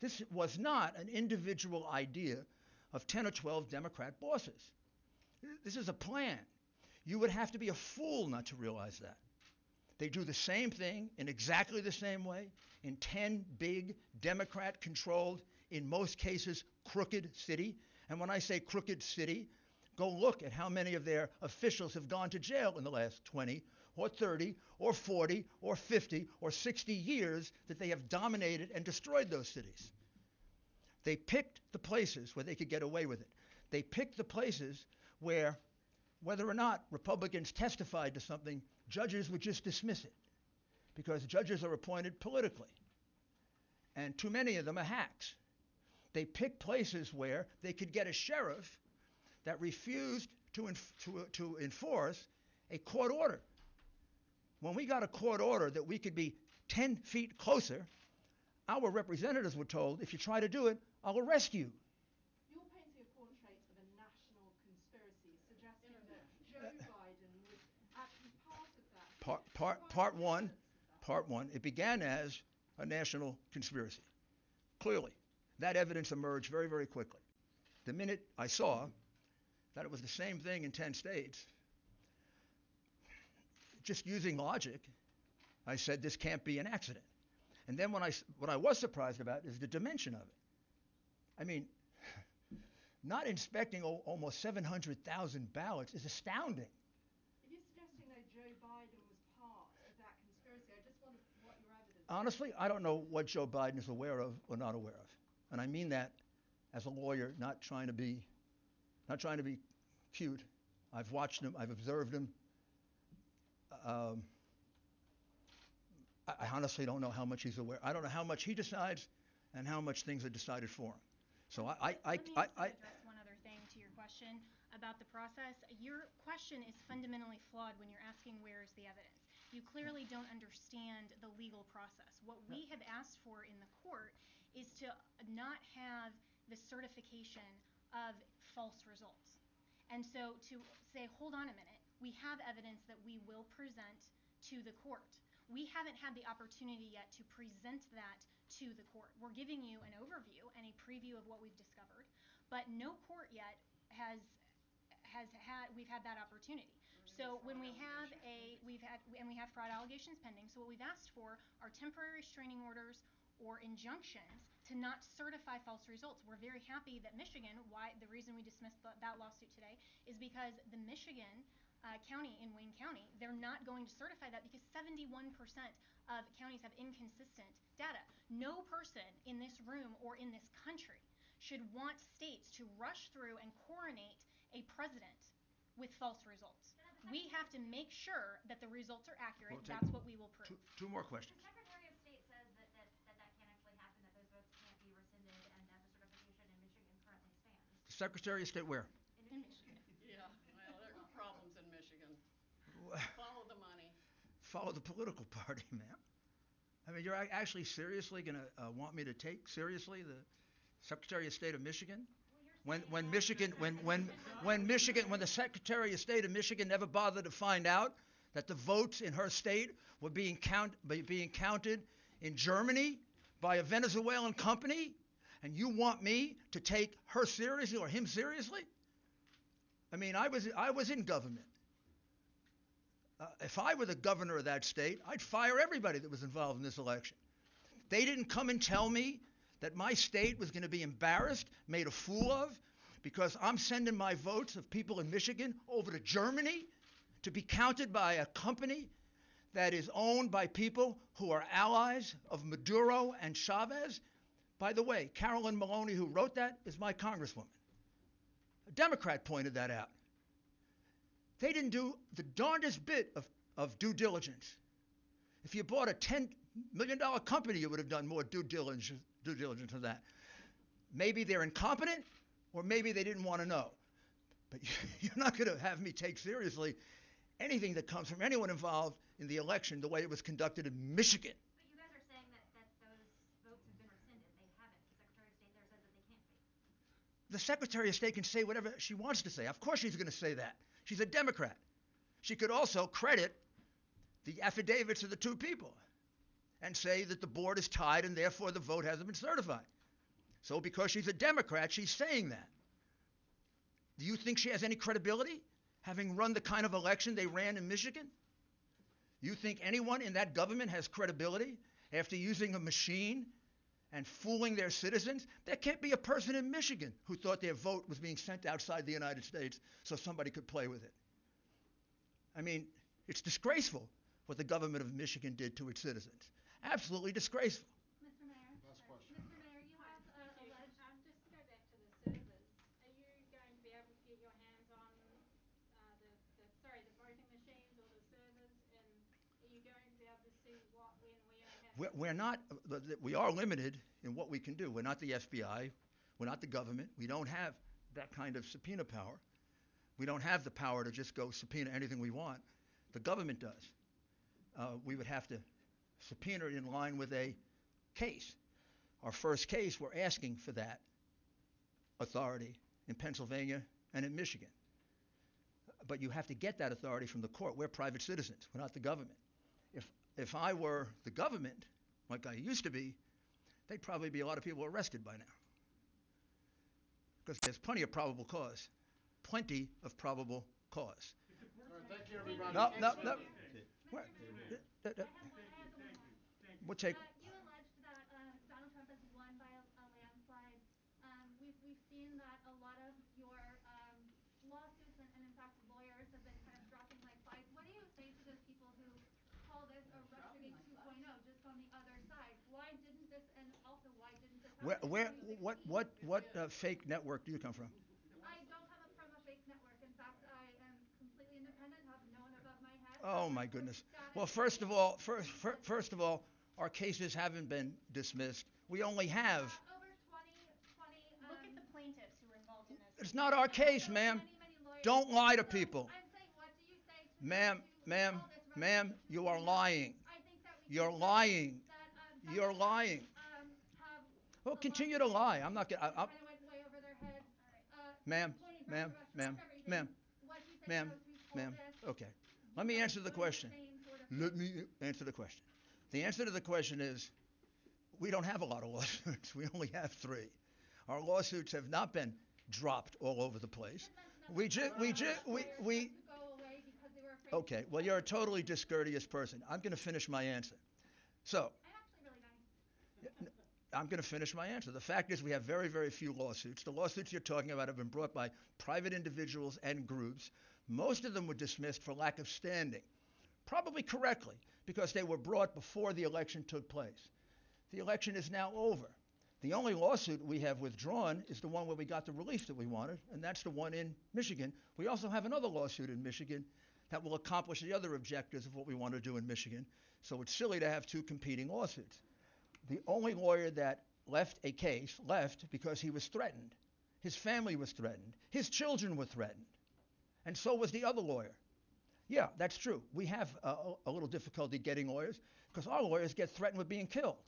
This was not an individual idea of 10 or 12 Democrat bosses. This is a plan. You would have to be a fool not to realize that. They do the same thing in exactly the same way in 10 big Democrat-controlled, in most cases, crooked city. And when I say crooked city, go look at how many of their officials have gone to jail in the last 20 or 30 or 40 or 50 or 60 years that they have dominated and destroyed those cities. They picked the places where they could get away with it. They picked the places where, whether or not Republicans testified to something, judges would just dismiss it because judges are appointed politically. And too many of them are hacks. They picked places where they could get a sheriff that refused to enforce a court order. When we got a court order that we could be 10 feet closer, our representatives were told, if you try to do it, I'll arrest you. You're painting a portrait of a national conspiracy, suggesting that Joe Biden was actually part of that. Part one, it began as a national conspiracy. Clearly, that evidence emerged very, very quickly. The minute I saw that it was the same thing in 10 states, just using logic, I said this can't be an accident. And then what I was surprised about is the dimension of it. I mean, not inspecting almost 700,000 ballots is astounding. If you're suggesting that Joe Biden was part of that conspiracy, I just wonder what your evidence is. Honestly, I don't know what Joe Biden is aware of or not aware of. And I mean that as a lawyer, not trying to be cute. I've watched him. I've observed him. I honestly don't know how much he's aware. I don't know how much he decides and how much things are decided for him. So Let me address one other thing to your question about the process. Your question is fundamentally flawed when you're asking where is the evidence. You clearly don't understand the legal process. What we have asked for in the court is to not have the certification of false results. And so to say, hold on a minute, we have evidence that we will present to the court. We haven't had the opportunity yet to present that to the court. We're giving you an overview and a preview of what we've discovered, but no court yet we've had that opportunity. So when we have we have fraud allegations pending. So what we've asked for are temporary restraining orders or injunctions to not certify false results. We're very happy that Michigan, the reason we dismissed that lawsuit today is because the Michigan county in Wayne County, they're not going to certify that because 71% of counties have inconsistent data. No person in this room or in this country should want states to rush through and coronate a president with false results. We have to make sure that the results are accurate. That's what we will prove. Two more questions. The Secretary of State says that can't actually happen, that those votes can't be rescinded, and that the certification in Michigan currently stands. The Secretary of State where? In Michigan. Yeah, well, there are problems in Michigan. Follow the money. Follow the political party, ma'am. I mean, you're actually seriously going to want me to take seriously the Secretary of State of Michigan? When the Secretary of State of Michigan never bothered to find out that the votes in her state were being counted in Germany by a Venezuelan company, and you want me to take her seriously or him seriously? I mean, I was in government. If I were the governor of that state, I'd fire everybody that was involved in this election. They didn't come and tell me that my state was going to be embarrassed, made a fool of, because I'm sending my votes of people in Michigan over to Germany to be counted by a company that is owned by people who are allies of Maduro and Chavez. By the way, Carolyn Maloney, who wrote that, is my congresswoman. A Democrat pointed that out. They didn't do the darndest bit of due diligence. If you bought a $10 million company, you would have done more due diligence than that. Maybe they're incompetent, or maybe they didn't want to know. But you're not going to have me take seriously anything that comes from anyone involved in the election the way it was conducted in Michigan. But you guys are saying that those votes have been rescinded. They haven't. The Secretary of State there says that they can't be. The Secretary of State can say whatever she wants to say. Of course she's going to say that. She's a Democrat. She could also credit the affidavits of the two people and say that the board is tied and therefore the vote hasn't been certified. So because she's a Democrat, she's saying that. Do you think she has any credibility, having run the kind of election they ran in Michigan? You think anyone in that government has credibility after using a machine and fooling their citizens? There can't be a person in Michigan who thought their vote was being sent outside the United States so somebody could play with it. I mean, it's disgraceful what the government of Michigan did to its citizens. Absolutely disgraceful. Mr. Mayor. Last question. Mr. Mayor, you have alleged. Just to go back to the servers, are you going to be able to get your hands on the voting machines or the servers, and are you going to be able to see what, when, where? We're not. We are limited in what we can do. We're not the FBI. We're not the government. We don't have that kind of subpoena power. We don't have the power to just go subpoena anything we want. The government does. We would have to subpoena it in line with a case. Our first case, we're asking for that authority in Pennsylvania and in Michigan. But you have to get that authority from the court. We're private citizens. We're not the government. If I were the government, like I used to be, there'd probably be a lot of people arrested by now. Because there's plenty of probable cause. Plenty of probable cause. All right, thank you, everybody. No. We'll take. You alleged that Donald Trump has won by a landslide. We've seen that a lot of your lawsuits and in fact lawyers have been kind of dropping like flies. What do you say to those people who call this a Russiagate 2.0 just on the other side? Why didn't this, and also why didn't this happen? What fake network do you come from? I don't come from a fake network. In fact, I am completely independent, have no one above my head. Oh my goodness. Well, first of all, our cases haven't been dismissed. We only have. Over 20. Look at the plaintiffs who were involved in this. It's not our case, ma'am. Don't lie to people. I'm saying, what do you say to Ma'am, you are lying. I think that You're lying. You're lying. Well, continue to lie. I'm not going to. kind of went way over their head. Ma'am. Okay. Let me answer the question. The answer to the question is, we don't have a lot of lawsuits. We only have 3. Our lawsuits have not been dropped all over the place. Okay. Well, you're a totally discourteous person. I'm going to finish my answer. So. I'm actually really nice. I'm going to finish my answer. The fact is we have very, very few lawsuits. The lawsuits you're talking about have been brought by private individuals and groups. Most of them were dismissed for lack of standing, probably correctly, because they were brought before the election took place. The election is now over. The only lawsuit we have withdrawn is the one where we got the relief that we wanted, and that's the one in Michigan. We also have another lawsuit in Michigan that will accomplish the other objectives of what we want to do in Michigan. So it's silly to have 2 competing lawsuits. The only lawyer that left a case left because he was threatened. His family was threatened. His children were threatened. And so was the other lawyer. Yeah, that's true. We have a little difficulty getting lawyers because our lawyers get threatened with being killed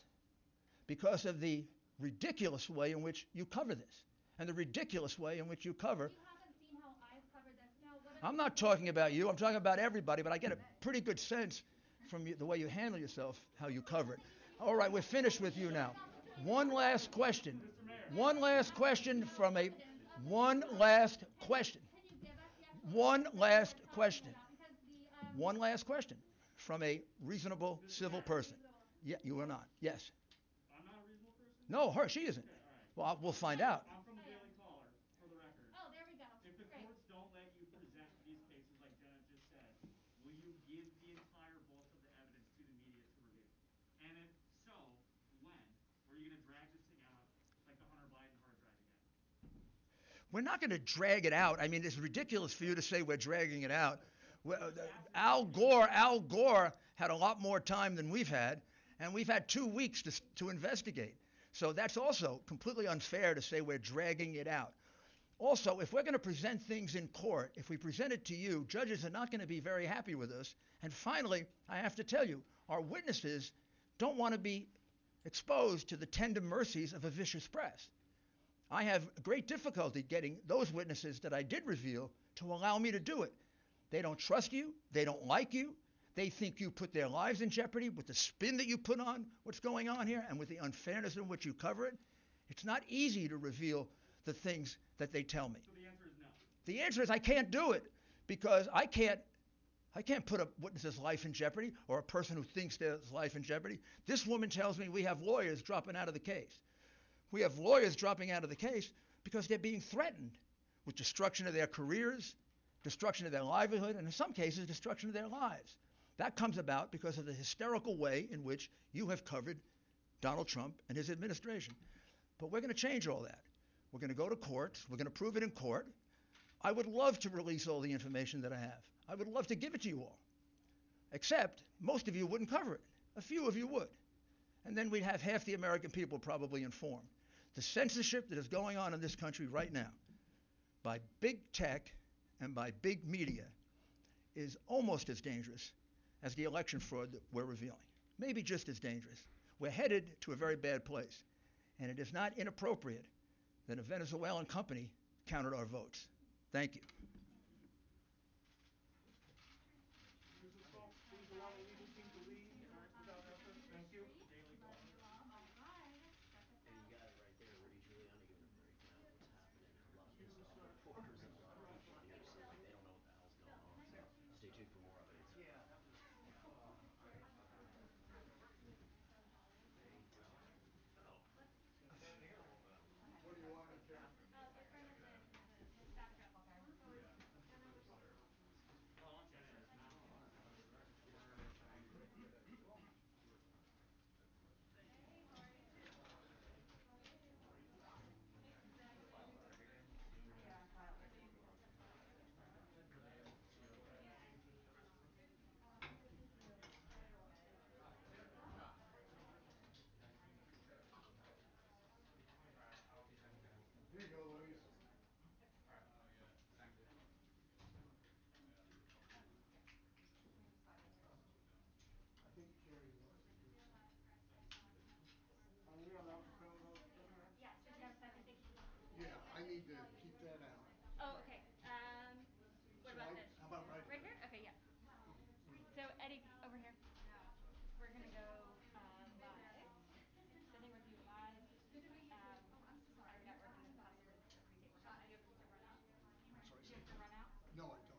because of the ridiculous way in which you cover this and the ridiculous way in which you cover. You haven't seen how I've covered this. Now, I'm not talking about you. I'm talking about everybody, but I get a pretty good sense from the way you handle yourself, how you cover it. All right, we're finished with you now. One last question. One last question from a reasonable civil person. Yeah, you are not. Yes. I'm not a reasonable person? No, her. She isn't. Okay, all right. Well, we'll find out. I'm from the Daily Caller, for the record. Oh, there we go. If the Great. courts don't let you present these cases like Jenna just said, will you give the entire bulk of the evidence to the media to review? And if so, when? Or are you going to drag this thing out like the Hunter Biden hard drive again? We're not going to drag it out. I mean, it's ridiculous for you to say we're dragging it out. Al Gore had a lot more time than we've had, and we've had 2 weeks to investigate. So that's also completely unfair to say we're dragging it out. Also, if we're going to present things in court, if we present it to you, judges are not going to be very happy with us. And finally, I have to tell you, our witnesses don't want to be exposed to the tender mercies of a vicious press. I have great difficulty getting those witnesses that I did reveal to allow me to do it. They don't trust you. They don't like you. They think you put their lives in jeopardy with the spin that you put on what's going on here and with the unfairness in which you cover it. It's not easy to reveal the things that they tell me. So the answer is no. The answer is I can't do it because I can't put a witness's life in jeopardy or a person who thinks their life in jeopardy. This woman tells me we have lawyers dropping out of the case. We have lawyers dropping out of the case because they're being threatened with destruction of their careers, destruction of their livelihood, and in some cases, destruction of their lives. That comes about because of the hysterical way in which you have covered Donald Trump and his administration. But we're going to change all that. We're going to go to court. We're going to prove it in court. I would love to release all the information that I have. I would love to give it to you all. Except most of you wouldn't cover it. A few of you would. And then we'd have half the American people probably informed. The censorship that is going on in this country right now by big tech and by big media is almost as dangerous as the election fraud that we're revealing. Maybe just as dangerous. We're headed to a very bad place. And it is not inappropriate that a Venezuelan company counted our votes. Thank you. Mrs. Falk, please allow the legal team to leave without effort. Thank you. Daily caller. And you got it right there. Rudy Giuliani giving a breakdown of what's happening. A lot of pissed off reporters and a lot of people here saying they don't know what the hell's going on. So stay tuned for more updates. Yeah, that was. What do you want, Chair? Jenna is not on the record. Here you go, Louise. I think Carrie wants to do something. Are we allowed to show those photographs? Yes, did you have a second picture? Yeah, I need to keep that out. Oh, okay. What about this? How about right Right here? Okay, yeah. So Eddie, over here. We're gonna go live. Sending with you live our network and the passwords. Do you have to run out? I'm sorry, Do you have to run out? No, I don't.